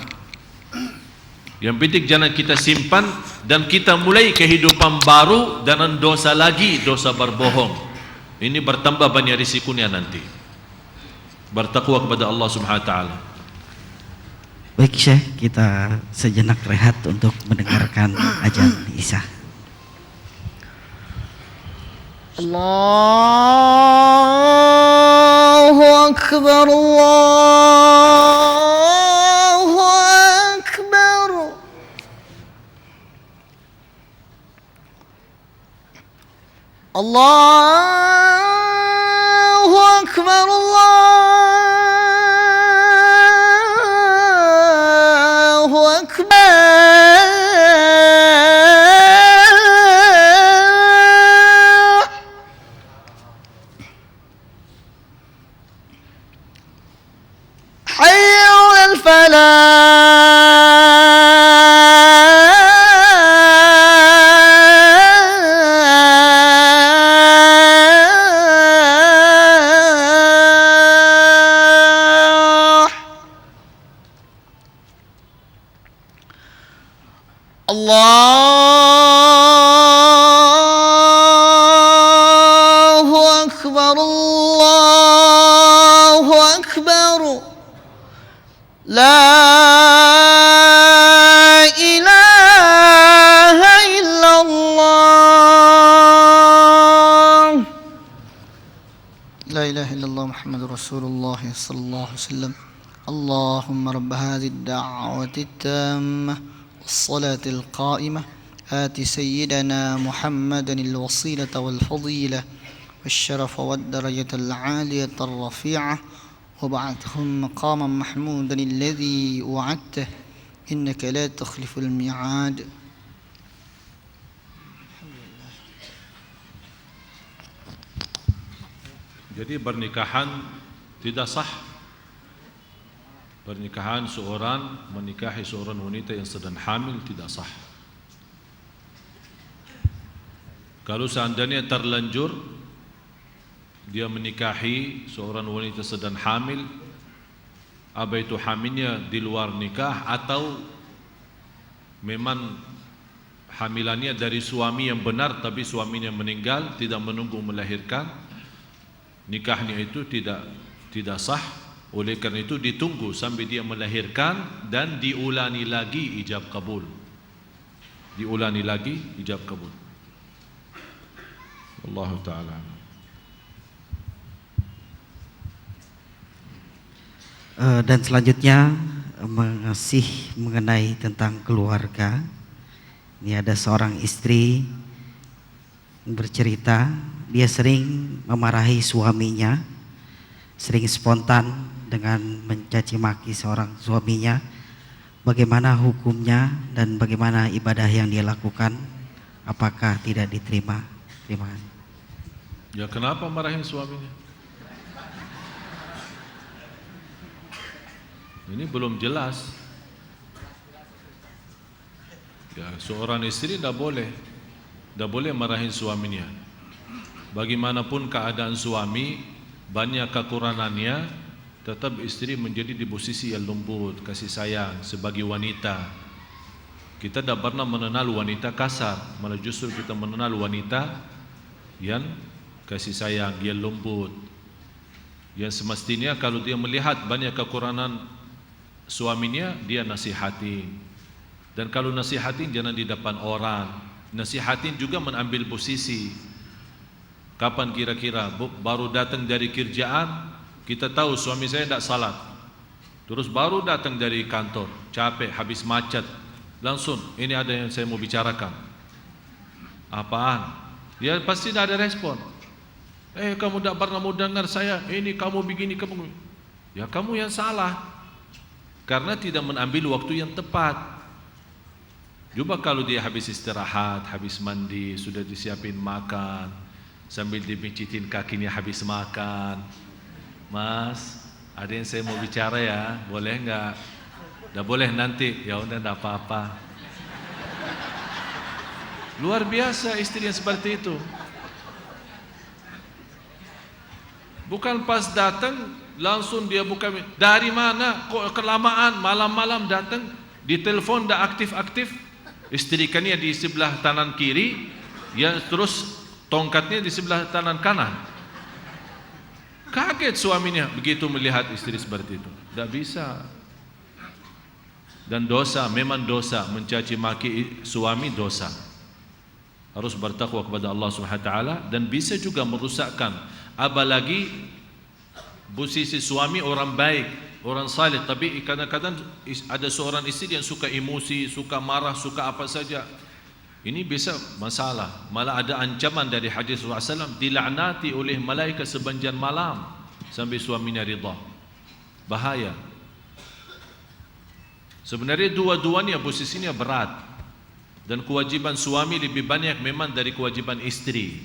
Yang penting jangan kita simpan dan kita mulai kehidupan baru dengan dosa lagi, dosa berbohong. Ini bertambah banyak risikonya nanti. Bertakwa kepada Allah Subhanahu wa taala. Baik Syekh, kita sejenak rehat untuk mendengarkan azan Isya. Allahu Akbar, Allahu Akbar. Allahu Akbar, Allahu Akbar. حي على الفلاح. الله أكبر، الله أكبر. لا إله إلا الله. لا إله إلا الله محمد رسول الله صلى الله عليه وسلم. اللهم رب هذه الدعوة التامة والصلاة القائمة آت سيدنا محمدا الوسيلة والفضيلة والشرف والدرجة العالية الرفيعة وبعثهم مقاما محمودا الذي وعدته إنك لا تخلف الميعاد. Jadi pernikahan tidak sah. Pernikahan seorang menikahi seorang wanita yang sedang hamil tidak sah. Kalau seandainya terlanjur dia menikahi seorang wanita sedang hamil, apa itu hamilnya di luar nikah atau memang hamilannya dari suami yang benar tapi suaminya meninggal, tidak menunggu melahirkan, nikahnya itu tidak sah. Oleh karena itu ditunggu sampai dia melahirkan dan diulangi lagi ijab kabul. Diulangi lagi ijab kabul. Allah Ta'ala. Dan selanjutnya masih mengenai tentang keluarga. Ini ada seorang istri yang bercerita, dia sering memarahi suaminya, sering spontan dengan mencaci maki seorang suaminya. Bagaimana hukumnya dan bagaimana ibadah yang dia lakukan? Apakah tidak diterima? Terima kasih. Ya kenapa marahin suaminya? Ini belum jelas. Ya, seorang istri tidak boleh marahin suaminya. Bagaimanapun keadaan suami, banyak kekurangannya, tetap istri menjadi di posisi yang lembut, kasih sayang sebagai wanita. Kita tidak pernah mengenal wanita kasar, malah justru kita mengenal wanita yang kasih sayang, yang lembut. Yang semestinya kalau dia melihat banyak kekurangan suaminya, dia nasihatin. Dan kalau nasihatin jangan di depan orang. Nasihatin juga mengambil posisi. Kapan kira-kira baru datang dari kerjaan, kita tahu suami saya tidak salat, terus baru datang dari kantor, capek, habis macet, langsung ini ada yang saya mau bicarakan. Apaan? Dia pasti tidak ada respon. Kamu tidak pernah mau dengar saya, ini kamu begini, kamu. Ya kamu yang salah, karena tidak mengambil waktu yang tepat. Coba kalau dia habis istirahat, habis mandi, sudah disiapin makan, sambil dipicitin kakinya habis makan. Mas, ada yang saya mau bicara ya, boleh enggak? Dah boleh nanti, ya udah enggak apa-apa. Luar biasa istri yang seperti itu. Bukan pas datang langsung dia buka, dari mana? Kok kelamaan, malam-malam datang, di telepon dah aktif-aktif. Istri kannya di sebelah kanan kiri, ya terus tongkatnya di sebelah kanan kanan. Kaget suaminya begitu melihat istri seperti itu. Tidak bisa. Dan dosa, memang dosa, mencaci maki suami dosa. Harus bertakwa kepada Allah Subhanahu wa taala, dan bisa juga merusakkan. Apalagi posisi suami orang baik, orang saleh, tapi kadang-kadang ada seorang istri yang suka emosi, suka marah, suka apa saja. Ini bisa masalah. Malah ada ancaman dari hadis Rasulullah SAW, dilaknati oleh malaikat sepanjang malam sampai suaminya ridha. Bahaya. Sebenarnya dua-duanya posisinya berat, dan kewajiban suami lebih banyak memang dari kewajiban istri.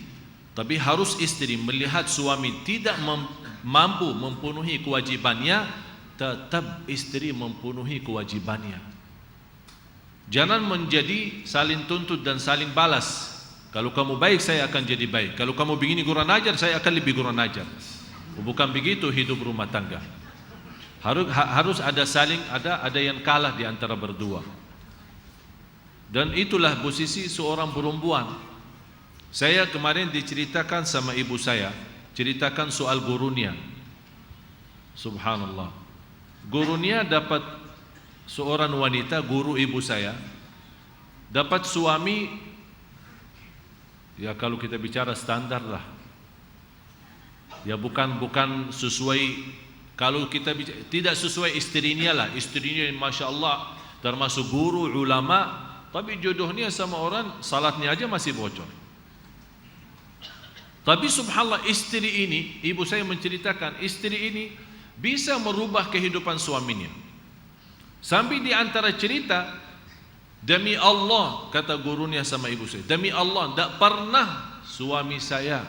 Tapi harus istri melihat suami tidak mampu memenuhi kewajibannya, tetap istri memenuhi kewajibannya. Jangan menjadi saling tuntut dan saling balas. Kalau kamu baik, saya akan jadi baik. Kalau kamu begini kurang ajar, saya akan lebih kurang ajar. Bukan begitu hidup rumah tangga. Harus ada saling, ada yang kalah di antara berdua. Dan itulah posisi seorang perempuan. Saya kemarin diceritakan sama ibu saya, ceritakan soal gurunya. Subhanallah. Gurunya dapat seorang wanita, guru ibu saya, dapat suami, ya kalau kita bicara standar lah, ya bukan sesuai. Kalau kita bicara, tidak sesuai istrinya lah, istrinya masya Allah termasuk guru ulama, tapi jodohnya sama orang salatnya aja masih bocor. Tapi subhanallah, istri ini, ibu saya menceritakan, istri ini bisa merubah kehidupan suaminya. Sampai di antara cerita, demi Allah, kata gurunya sama ibu saya, demi Allah, tidak pernah suami saya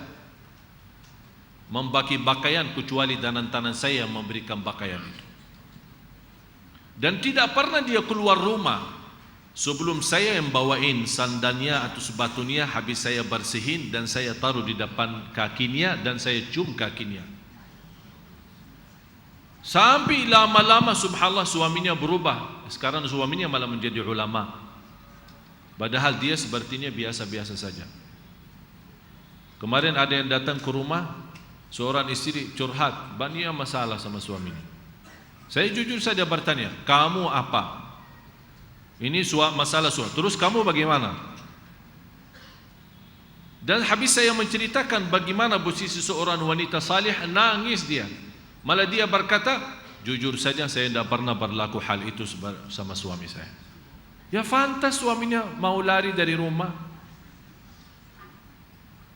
membagi pakaian kecuali tangan saya yang memberikan pakaian itu. Dan tidak pernah dia keluar rumah sebelum saya yang bawain sandalnya atau sepatunya, habis saya bersihin dan saya taruh di depan kakinya dan saya cium kakinya. Sampai lama-lama subhanallah suaminya berubah. Sekarang suaminya malah menjadi ulama, padahal dia sepertinya biasa-biasa saja. Kemarin ada yang datang ke rumah, seorang istri curhat banyak masalah sama suaminya. Saya jujur saja bertanya, kamu apa? Ini masalah suami, terus kamu bagaimana? Dan habis saya menceritakan bagaimana posisi seorang wanita salih, nangis dia. Malah dia berkata, jujur saja saya tidak pernah berlaku hal itu sama suami saya. Ya fantas suaminya mau lari dari rumah.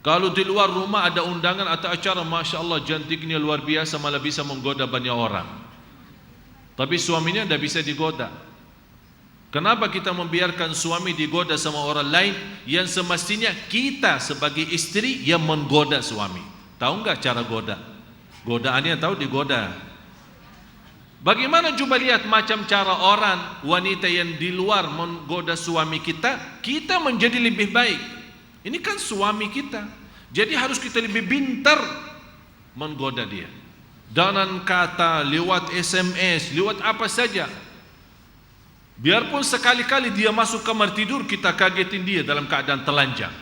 Kalau di luar rumah ada undangan atau acara, Masya Allah cantiknya luar biasa, malah bisa menggoda banyak orang. Tapi suaminya tidak bisa digoda. Kenapa kita membiarkan suami digoda sama orang lain yang semestinya kita sebagai istri yang menggoda suami? Tahu enggak cara goda? Godaannya tahu digoda. Bagaimana coba lihat macam cara orang wanita yang di luar menggoda suami kita, kita menjadi lebih baik. Ini kan suami kita. Jadi harus kita lebih pintar menggoda dia. Dengan kata, lewat SMS, lewat apa saja. Biarpun sekali-kali dia masuk kamar tidur, kita kagetin dia dalam keadaan telanjang.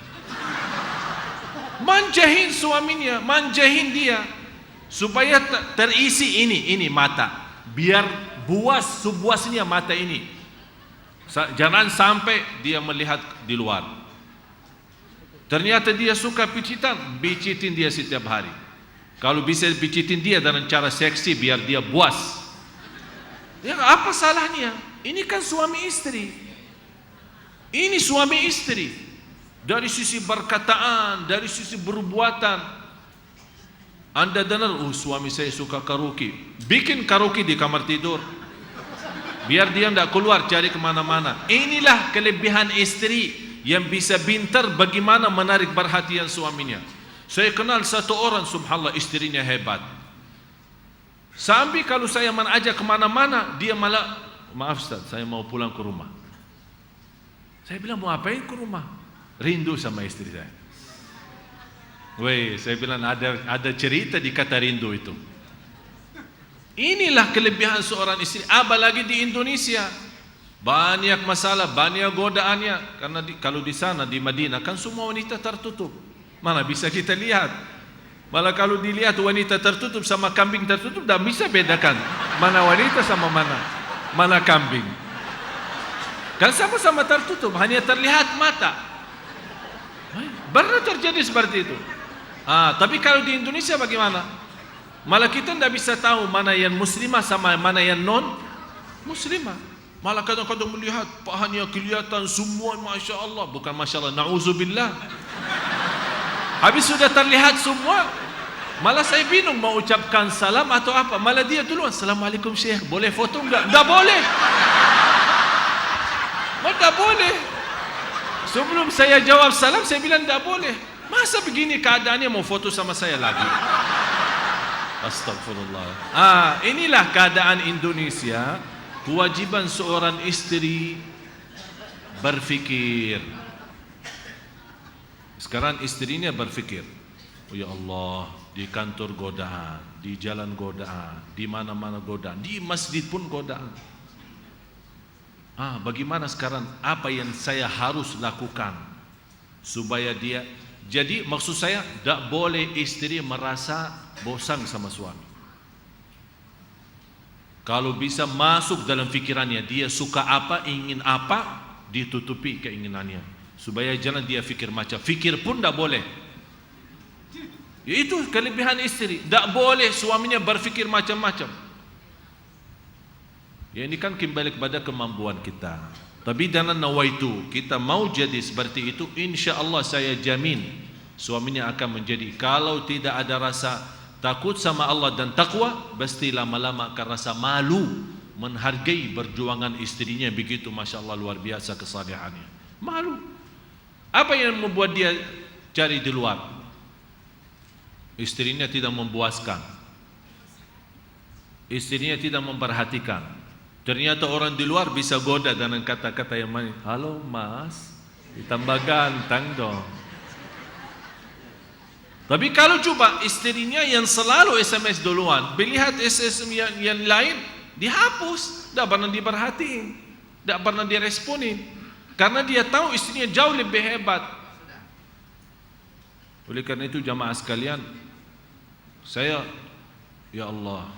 Manjahin suaminya, manjahin dia supaya terisi ini mata. Biar buas sebuasnya mata ini. Jangan sampai dia melihat di luar. Ternyata dia suka picitan, picitin dia setiap hari. Kalau bisa picitin dia dengan cara seksi biar dia puas. Ya apa salahnya? Ini kan suami istri. Ini suami istri. Dari sisi perkataan, dari sisi perbuatan. Anda dengar, suami saya suka karaoke. Bikin karaoke di kamar tidur. Biar dia tidak keluar cari kemana-mana. Inilah kelebihan istri yang bisa pintar bagaimana menarik perhatian suaminya. Saya kenal satu orang, subhanallah, istrinya hebat. Sampai kalau saya mengajak kemana-mana, dia malah, maaf Ustaz, saya mau pulang ke rumah. Saya bilang, mau apain ke rumah? Rindu sama istri saya. Weh, saya bilang ada cerita di kata rindu itu. Inilah kelebihan seorang istri. Apalagi di Indonesia, banyak masalah, banyak godaannya. Karena kalau di sana di Madinah kan semua wanita tertutup. Mana bisa kita lihat? Malah kalau dilihat wanita tertutup sama kambing tertutup, dah bisa bedakan mana wanita sama mana kambing. Kan sama-sama tertutup, hanya terlihat mata. Pernah terjadi seperti itu. Tapi kalau di Indonesia bagaimana? Malah kita tidak bisa tahu mana yang muslimah sama mana yang non muslimah. Malah kadang-kadang melihat pahanya kelihatan semua, Masya Allah. Bukan Masya Allah, na'udzubillah. Habis sudah terlihat semua, malah saya bingung mau ucapkan salam atau apa. Malah dia duluan, Assalamualaikum Syekh, boleh foto enggak? Enggak boleh. Enggak boleh. Sebelum saya jawab salam, saya bilang enggak boleh. Masa begini keadaannya mau foto sama saya lagi? Astagfirullah. Inilah keadaan Indonesia. Kewajiban seorang istri berfikir. Sekarang istrinya berfikir, oh ya Allah, di kantor godaan, di jalan godaan, di mana-mana godaan, di masjid pun godaan. Bagaimana sekarang? Apa yang saya harus lakukan supaya dia? Jadi maksud saya, tak boleh istri merasa bosan sama suami. Kalau bisa masuk dalam fikirannya, dia suka apa, ingin apa, ditutupi keinginannya. Supaya jangan dia fikir macam, fikir pun tak boleh. Itu kelebihan istri. Tak boleh suaminya berfikir macam-macam. Ya ini kan kembali kepada kemampuan kita. Tapi dengan nawaitu kita mau jadi seperti itu, insya Allah saya jamin suaminya akan menjadi. Kalau tidak ada rasa takut sama Allah dan takwa, pasti lama-lama akan rasa malu menghargai perjuangan istrinya. Begitu Masya Allah luar biasa kesalehannya. Malu. Apa yang membuat dia cari di luar? Istrinya tidak mempuaskan, istrinya tidak memperhatikan. Ternyata orang di luar bisa goda dengan kata-kata yang manis. Halo mas, ditambah ganteng dong. Tapi kalau coba istrinya yang selalu SMS duluan, melihat SMS yang lain dihapus, tidak pernah diperhatiin, tidak pernah diresponin. Karena dia tahu istrinya jauh lebih hebat. Oleh karena itu jamaah sekalian, saya, ya Allah,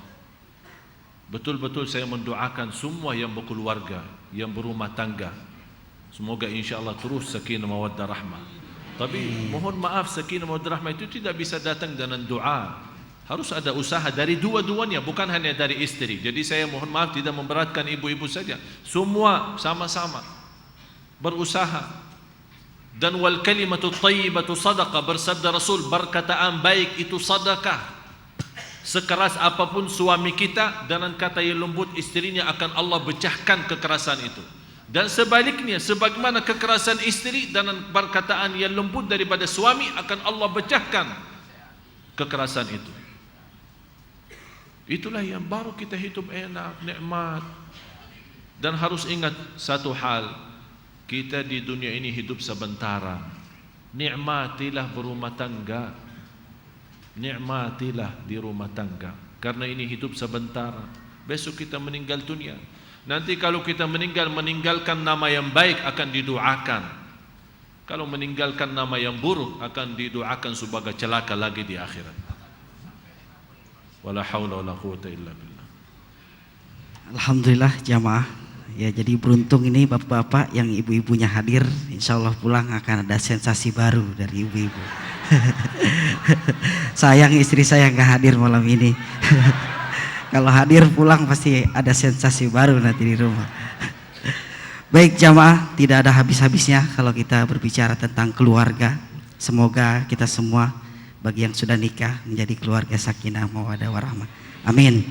betul-betul saya mendoakan semua yang berkeluarga, yang berumah tangga. Semoga insya Allah terus sakinah mawaddah rahmah. Tapi mohon maaf, sakinah mawaddah rahmah itu tidak bisa datang dengan doa. Harus ada usaha dari dua-duanya, bukan hanya dari istri. Jadi saya mohon maaf tidak memberatkan ibu-ibu saja. Semua sama-sama berusaha. Dan wal kalimatu thayyibatu sadaqah, bersabda Rasul, perkataan baik itu sedekah. Sekeras apapun suami kita, dengan kata yang lembut istrinya akan Allah pecahkan kekerasan itu. Dan sebaliknya, sebagaimana kekerasan istri dengan perkataan yang lembut daripada suami akan Allah pecahkan kekerasan itu. Itulah yang baru kita hidup enak, nikmat. Dan harus ingat satu hal, kita di dunia ini hidup sementara. Nikmatilah berumah tangga. Nikmatilah di rumah tangga. Karena ini hidup sebentar. Besok kita meninggal dunia. Nanti kalau kita meninggalkan nama yang baik akan didoakan. Kalau meninggalkan nama yang buruk akan didoakan sebagai celaka lagi di akhirat. Wala haula wala quwwata illa billah. Alhamdulillah jamaah. Ya, jadi beruntung ini bapak-bapak yang ibu-ibunya hadir. Insya Allah pulang akan ada sensasi baru dari ibu-ibu. Sayang istri saya nggak hadir malam ini. Kalau hadir pulang pasti ada sensasi baru nanti di rumah. Baik jamaah, tidak ada habis-habisnya kalau kita berbicara tentang keluarga. Semoga kita semua bagi yang sudah nikah menjadi keluarga sakinah mawaddah warahmah. Amin.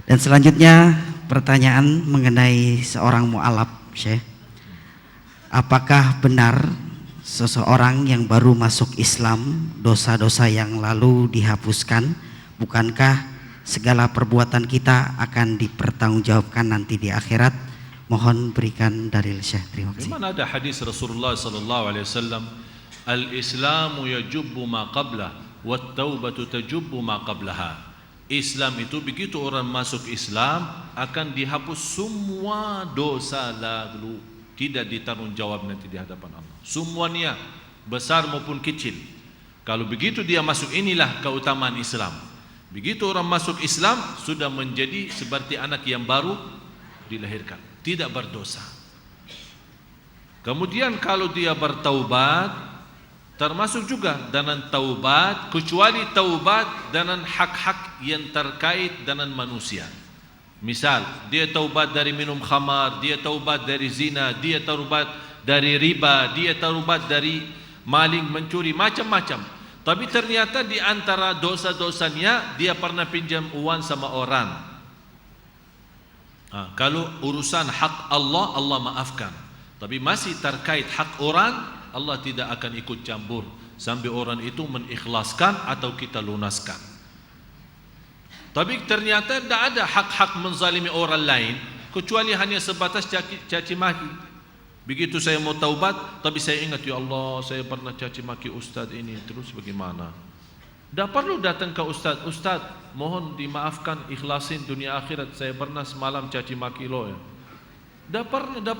Dan selanjutnya pertanyaan mengenai seorang mu'alaf, Syekh. Apakah benar seseorang yang baru masuk Islam dosa-dosa yang lalu dihapuskan? Bukankah segala perbuatan kita akan dipertanggungjawabkan nanti di akhirat? Mohon berikan dalil, Syekh. Terima kasih. Dimana ada hadis Rasulullah sallallahu alaihi wasallam, al-Islamu yajubbu ma qablah wat taubatu tajubbu ma qablaha. Islam itu begitu orang masuk Islam akan dihapus semua dosa lalu, tidak ditanggung jawab nanti di hadapan Allah. Semuanya besar maupun kecil. Kalau begitu dia masuk, inilah keutamaan Islam. Begitu orang masuk Islam sudah menjadi seperti anak yang baru dilahirkan, tidak berdosa. Kemudian kalau dia bertaubat, termasuk juga dengan taubat, kecuali taubat dengan hak-hak yang terkait dengan manusia. Misal, dia taubat dari minum khamar, dia taubat dari zina, dia taubat dari riba, dia taubat dari maling, mencuri, macam-macam. Tapi ternyata di antara dosa-dosanya dia pernah pinjam uang sama orang. Kalau urusan hak Allah, Allah maafkan. Tapi masih terkait hak orang, Allah tidak akan ikut campur sampai orang itu mengikhlaskan atau kita lunaskan. Tapi ternyata tidak ada hak-hak menzalimi orang lain kecuali hanya sebatas caci maki. Begitu saya mau taubat, tapi saya ingat, ya Allah, saya pernah caci maki ustaz ini, terus bagaimana? Tidak perlu datang ke ustaz, ustaz mohon dimaafkan, ikhlasin dunia akhirat, saya pernah semalam caci maki lo ya. Tidak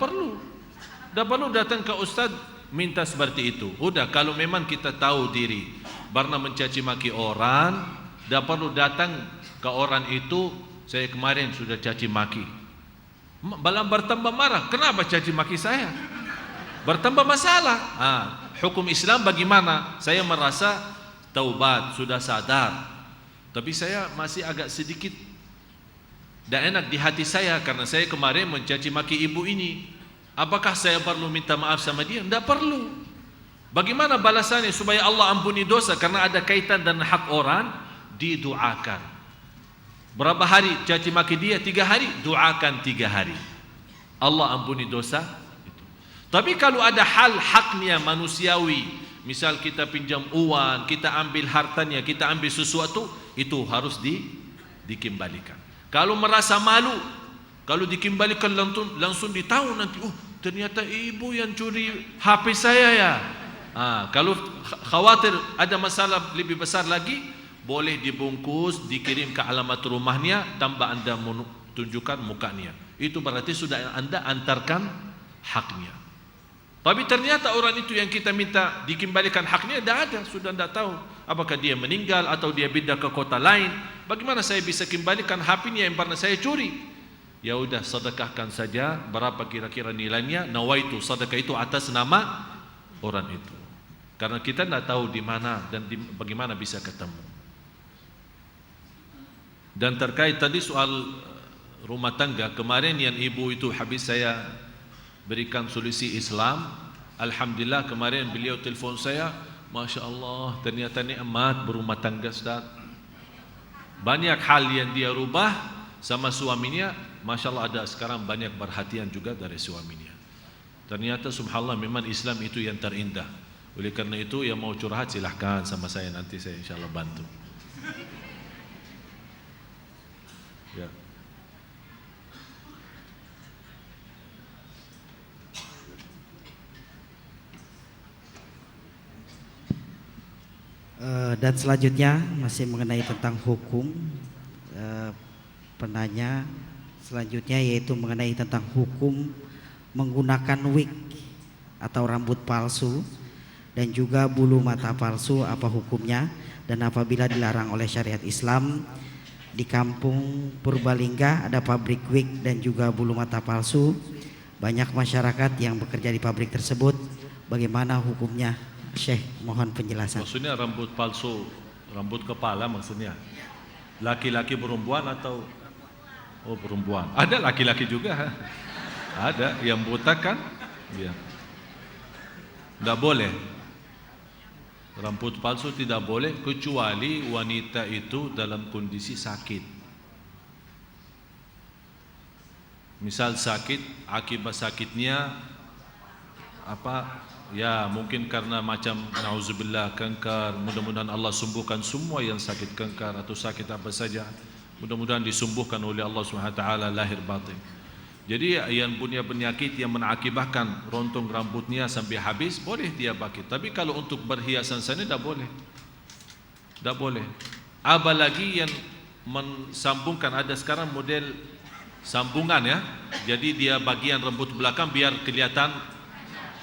perlu datang ke ustaz minta seperti itu. Udah, kalau memang kita tahu diri pernah mencaci maki orang, tidak perlu datang ke orang itu, saya kemarin sudah caci maki. Malah bertambah marah, kenapa caci maki saya? Bertambah masalah. Hukum Islam bagaimana? Saya merasa taubat, sudah sadar, tapi saya masih agak sedikit tidak enak di hati saya karena saya kemarin mencaci maki ibu ini. Apakah saya perlu minta maaf sama dia? Tidak perlu. Bagaimana balasannya supaya Allah ampuni dosa? Karena ada kaitan dengan hak orang, didoakan. Berapa hari caci maki dia? 3 hari, doakan 3 hari. Allah ampuni dosa itu. Tapi kalau ada hal haknya manusiawi, misal kita pinjam uang, kita ambil hartanya, kita ambil sesuatu, itu harus dikembalikan. Kalau merasa malu, kalau dikembalikan langsung ditahu nanti, oh ternyata ibu yang curi HP saya ya. Kalau khawatir ada masalah lebih besar lagi, boleh dibungkus, dikirim ke alamat rumahnya tanpa anda tunjukkan mukanya. Itu berarti sudah anda antarkan haknya. Tapi ternyata orang itu yang kita minta dikembalikan haknya tidak ada, sudah tidak tahu apakah dia meninggal atau dia pindah ke kota lain. Bagaimana saya bisa kembalikan HP-nya yang pernah saya curi? Ya udah, sedekahkan saja, berapa kira-kira nilainya, nawaitu, sedekah itu atas nama orang itu. Karena kita tidak tahu di mana dan bagaimana bisa ketemu. Dan terkait tadi soal rumah tangga, kemarin yang ibu itu habis saya berikan solusi Islam, alhamdulillah kemarin beliau telefon saya, Masya Allah ternyata nikmat berumah tangga Ustaz. Banyak hal yang dia rubah sama suaminya, Masya Allah ada sekarang banyak perhatian juga dari suaminya. Ternyata subhanallah memang Islam itu yang terindah. Oleh karena itu yang mau curhat silahkan sama saya, nanti saya insya Allah bantu. Ya. Dan selanjutnya masih mengenai tentang hukum, penanya selanjutnya yaitu mengenai tentang hukum menggunakan wig atau rambut palsu dan juga bulu mata palsu, apa hukumnya, dan apabila dilarang oleh syariat Islam. Di kampung Purbalingga ada pabrik wig dan juga bulu mata palsu. Banyak masyarakat yang bekerja di pabrik tersebut. Bagaimana hukumnya? Syekh, mohon penjelasan. Maksudnya rambut palsu, rambut kepala maksudnya? Laki-laki perempuan atau? Oh perempuan. Ada laki-laki juga. Ada yang botak kan? Ya. Tidak boleh. Rambut palsu tidak boleh kecuali wanita itu dalam kondisi sakit. Misal sakit, akibat sakitnya apa? Ya mungkin karena macam nauzubillah kanker, mudah-mudahan Allah sembuhkan semua yang sakit kanker atau sakit apa saja. Mudah-mudahan disembuhkan oleh Allah Subhanahu wa taala lahir batin. Jadi yang punya penyakit yang mengakibatkan rontok rambutnya sampai habis, boleh dia pakai. Tapi kalau untuk berhiasan sana tidak boleh. Tidak boleh. Apalagi yang mensambungkan, ada sekarang model sambungan ya. Jadi dia bagian rambut belakang biar kelihatan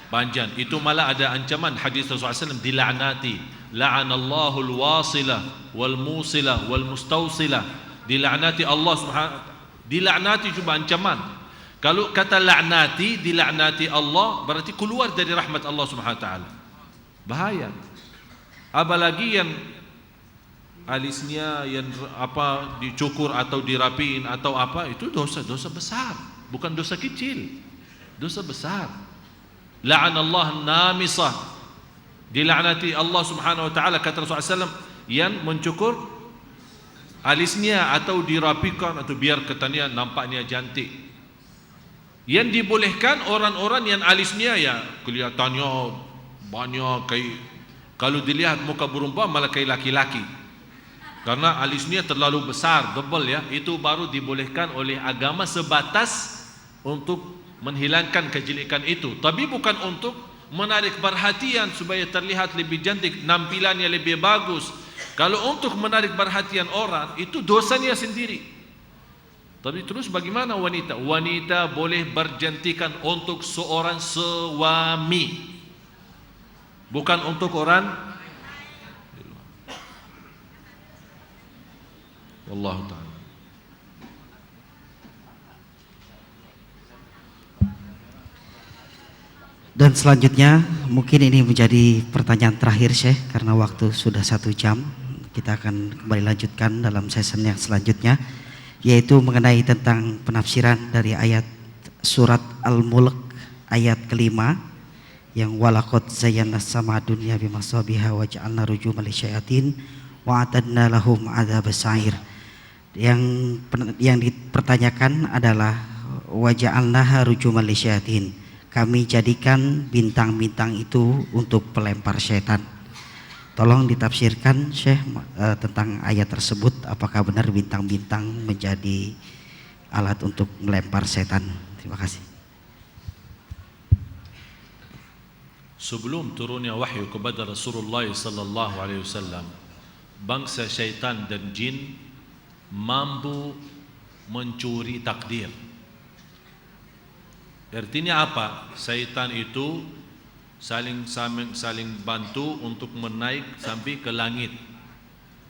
panjang. Itu malah ada ancaman hadis Rasulullah SAW, dilaknati. La'anallahu al-wasilah wal-musilah wal-mustawsilah. Dilaknati Allah Subhanahu. Dilaknati cuma ancaman. Kalau kata laknati, dilaknati Allah, berarti keluar dari rahmat Allah Subhanahu wa taala. Bahaya. Apalagi yang alisnya yang apa dicukur atau dirapiin atau apa, itu dosa besar, bukan dosa kecil. Dosa besar. La'anallahu namisah. Dilaknati Allah Subhanahu wa taala, kata Rasulullah SAW, yang mencukur alisnya atau dirapikan atau biar katanya nampaknya cantik. Yang dibolehkan orang-orang yang alisnya ya kelihatannya banyak kayak, kalau dilihat muka perempuan malah kayak laki-laki karena alisnya terlalu besar, tebal ya, itu baru dibolehkan oleh agama sebatas untuk menghilangkan kejelekan itu, tapi bukan untuk menarik perhatian supaya terlihat lebih cantik, nampilannya lebih bagus. Kalau untuk menarik perhatian orang itu dosanya sendiri. Tapi terus bagaimana wanita? Wanita boleh berjantikan untuk seorang suami, bukan untuk orang. Wallahu ta'ala. Dan selanjutnya mungkin ini menjadi pertanyaan terakhir Syekh, karena waktu sudah 1 jam. Kita akan kembali lanjutkan dalam season yang selanjutnya, yaitu mengenai tentang penafsiran dari ayat surat Al-Mulk ayat kelima yang walaqad zayyana sama dunya bimasabiha wa ja'alna rujuman lisyayatin wa atadna lahum adzabas sa'ir. Yang dipertanyakan adalah wa ja'alnaha rujuman lisyayatin, kami jadikan bintang-bintang itu untuk pelempar syaitan. Tolong ditafsirkan Syekh tentang ayat tersebut, apakah benar bintang-bintang menjadi alat untuk melempar setan? Terima kasih. Sebelum turunnya wahyu kepada Rasulullah sallallahu alaihi wasallam, bangsa syaitan dan jin mampu mencuri takdir. Artinya apa? Syaitan itu saling bantu untuk menaik sampai ke langit,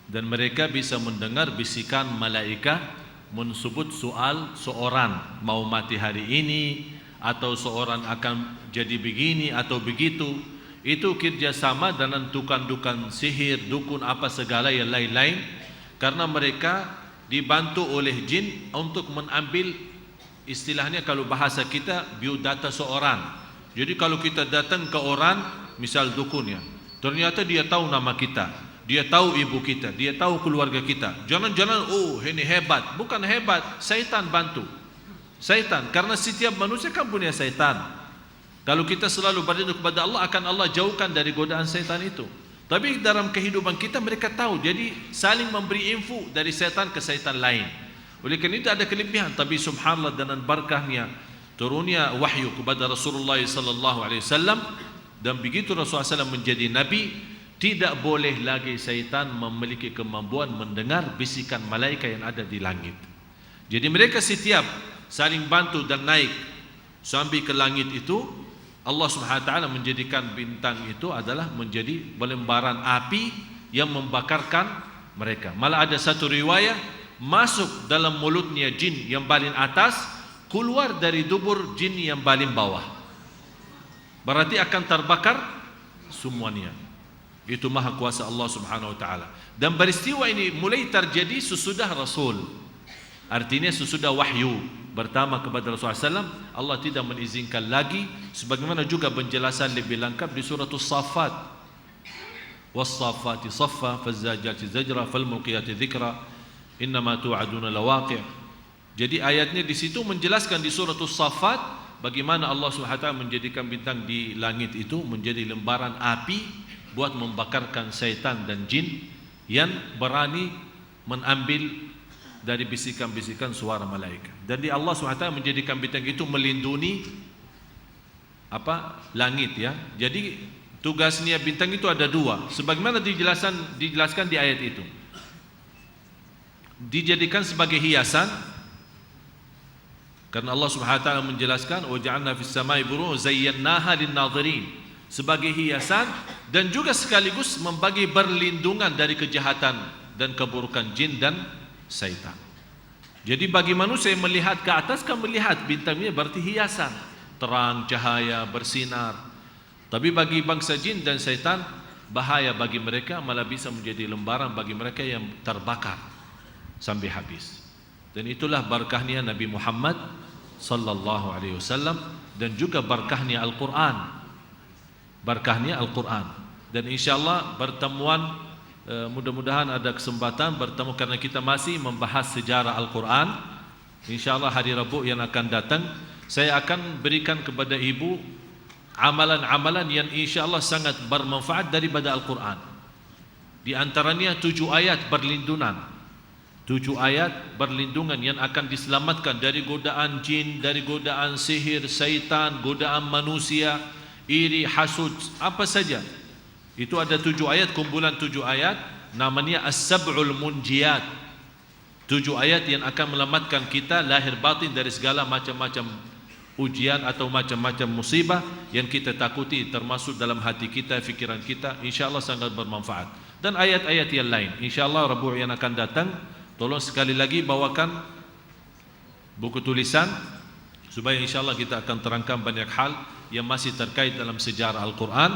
dan mereka bisa mendengar bisikan malaikat menyebut soal seorang mau mati hari ini atau seorang akan jadi begini atau begitu. Itu kerjasama dengan tukang-tukang sihir, dukun apa segala yang lain-lain, karena mereka dibantu oleh jin untuk mengambil, istilahnya kalau bahasa kita, biodata seorang. Jadi kalau kita datang ke orang, misal dukun ya, ternyata dia tahu nama kita, dia tahu ibu kita, dia tahu keluarga kita. Jangan-jangan, oh ini hebat. Bukan hebat, syaitan bantu. Syaitan, karena setiap manusia kan punya syaitan. Kalau kita selalu berdoa kepada Allah, akan Allah jauhkan dari godaan syaitan itu. Tapi dalam kehidupan kita mereka tahu, jadi saling memberi info dari syaitan ke syaitan lain. Oleh kerana itu ada kelebihan. Tapi subhanallah, dengan berkahnya turunnya wahyu kepada Rasulullah sallallahu alaihi wasallam, dan begitu Rasulullah SAW menjadi nabi, tidak boleh lagi syaitan memiliki kemampuan mendengar bisikan malaikat yang ada di langit. Jadi mereka setiap saling bantu dan naik sampai ke langit itu. Allah Subhanahu wa taala menjadikan bintang itu adalah menjadi lembaran api yang membakarkan mereka. Malah ada satu riwayat, masuk dalam mulutnya jin yang paling atas, keluar dari dubur jin yang paling bawah. Berarti akan terbakar semuanya. Itu maha kuasa Allah Subhanahu wa taala. Dan peristiwa ini mulai terjadi sesudah Rasul. Artinya sesudah wahyu pertama kepada Rasulullah SAW, Allah tidak mengizinkan lagi, sebagaimana juga penjelasan lebih lengkap di surah As-Saffat. Was-saffati saffa, faz-zajati zajra, fal-mulqiyati dzikra, innama tu'aduna lawaqi'. Jadi ayatnya di situ menjelaskan di surah As-Saffat bagaimana Allah SWT menjadikan bintang di langit itu menjadi lembaran api buat membakarkan syaitan dan jin yang berani mengambil dari bisikan-bisikan suara malaikat. Dan di Allah SWT menjadikan bintang itu melindungi langit ya. Jadi tugasnya bintang itu ada dua, sebagaimana dijelaskan di ayat itu. Dijadikan sebagai hiasan, karena Allah Subhanahu wa taala menjelaskan, wa ja'alna fis samai buruj zayyanaha lin-nadhirin, sebagai hiasan dan juga sekaligus membagi perlindungan dari kejahatan dan keburukan jin dan syaitan. Jadi bagi manusia yang melihat ke atas kan melihat bintangnya berarti hiasan, terang, cahaya, bersinar. Tapi bagi bangsa jin dan syaitan bahaya bagi mereka, malah bisa menjadi lembaran bagi mereka yang terbakar sampai habis. Dan itulah berkahnya Nabi Muhammad sallallahu alaihi wasallam, dan juga berkahnya Al-Quran. Berkahnya Al-Quran. Dan insyaallah pertemuan, mudah-mudahan ada kesempatan bertemu, karena kita masih membahas sejarah Al-Quran. InsyaAllah hari Rabu yang akan datang saya akan berikan kepada ibu amalan-amalan yang insyaAllah sangat bermanfaat daripada Al-Quran. Di antaranya 7 ayat perlindungan, 7 ayat perlindungan yang akan diselamatkan dari godaan jin, dari godaan sihir, syaitan, godaan manusia, iri, hasud, apa saja. Itu ada 7 ayat, kumpulan 7 ayat, namanya As-Sab'ul Munjiyat. 7 ayat yang akan melamatkan kita lahir batin dari segala macam-macam ujian atau macam-macam musibah yang kita takuti, termasuk dalam hati kita, fikiran kita. InsyaAllah sangat bermanfaat. Dan ayat-ayat yang lain, InsyaAllah Rabu yang akan datang, tolong sekali lagi bawakan buku tulisan, supaya InsyaAllah kita akan terangkan banyak hal yang masih terkait dalam sejarah Al-Quran.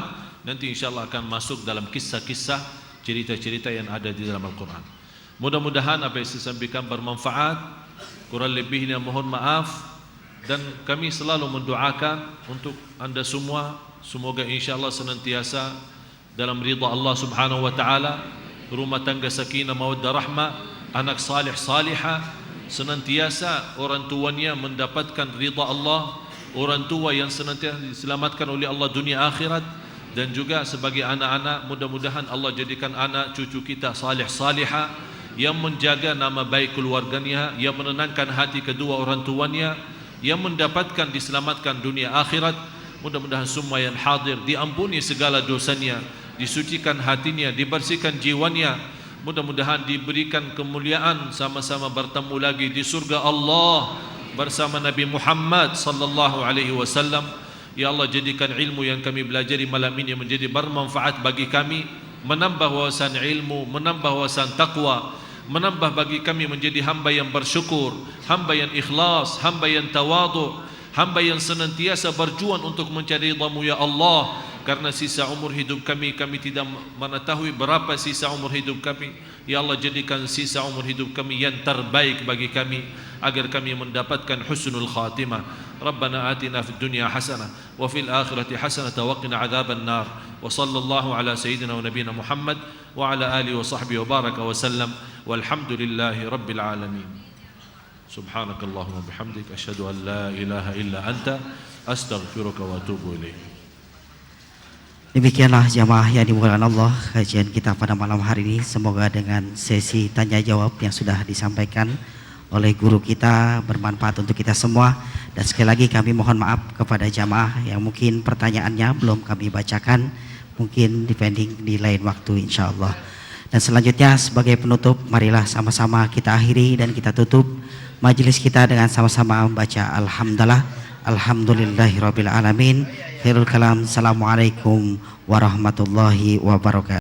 Nanti insyaAllah akan masuk dalam kisah-kisah, cerita-cerita yang ada di dalam Al-Quran. Mudah-mudahan apa yang saya sampaikan bermanfaat. Kurang lebihnya mohon maaf. Dan kami selalu mendoakan untuk anda semua, semoga insyaAllah senantiasa dalam ridha Allah Subhanahu wa ta'ala, rumah tangga sakinah mawaddah rahmah, anak salih salihah, senantiasa orang tuanya mendapatkan ridha Allah, orang tua yang senantiasa diselamatkan oleh Allah dunia akhirat. Dan juga sebagai anak-anak, mudah-mudahan Allah jadikan anak cucu kita salih salihah, yang menjaga nama baik keluarganya, yang menenangkan hati kedua orang tuanya, yang mendapatkan diselamatkan dunia akhirat. Mudah-mudahan semua yang hadir diampuni segala dosanya, disucikan hatinya, dibersihkan jiwanya. Mudah-mudahan diberikan kemuliaan sama-sama bertemu lagi di surga Allah bersama Nabi Muhammad sallallahu alaihi wasallam. Ya Allah, jadikan ilmu yang kami belajar di malam ini menjadi bermanfaat bagi kami, menambah wawasan ilmu, menambah wawasan taqwa, menambah bagi kami menjadi hamba yang bersyukur, hamba yang ikhlas, hamba yang tawadhu, hamba yang senantiasa berjuang untuk mencari ridhamu ya Allah, karena sisa umur hidup kami tidak mengetahui berapa sisa umur hidup kami. Ya Allah, jadikan sisa umur hidup kami yang terbaik bagi kami agar kami mendapatkan husnul khatimah. Rabbana atina fid dunya hasanah wa fil akhirati hasanah wa qina adzaban nar. Wa sallallahu ala sayyidina wa nabiyina Muhammad wa ala alihi wa sahbihi wa baraka wa sallam. Walhamdulillahi rabbil alamin. Subhanakallahumma bihamdik asyhadu an la ilaha illa anta astaghfiruka wa atubu ilaik. Demikianlah jamaah yang dimuliakan Allah, kajian kita pada malam hari ini. Semoga dengan sesi tanya jawab yang sudah disampaikan oleh guru kita bermanfaat untuk kita semua. Dan sekali lagi kami mohon maaf kepada jamaah yang mungkin pertanyaannya belum kami bacakan, mungkin depending di lain waktu insyaallah. Dan selanjutnya sebagai penutup, marilah sama-sama kita akhiri dan kita tutup majelis kita dengan sama-sama membaca alhamdulillah. Alhamdulillahirabbil alamin. Khairul kalam. Assalamualaikum warahmatullahi wabarakatuh.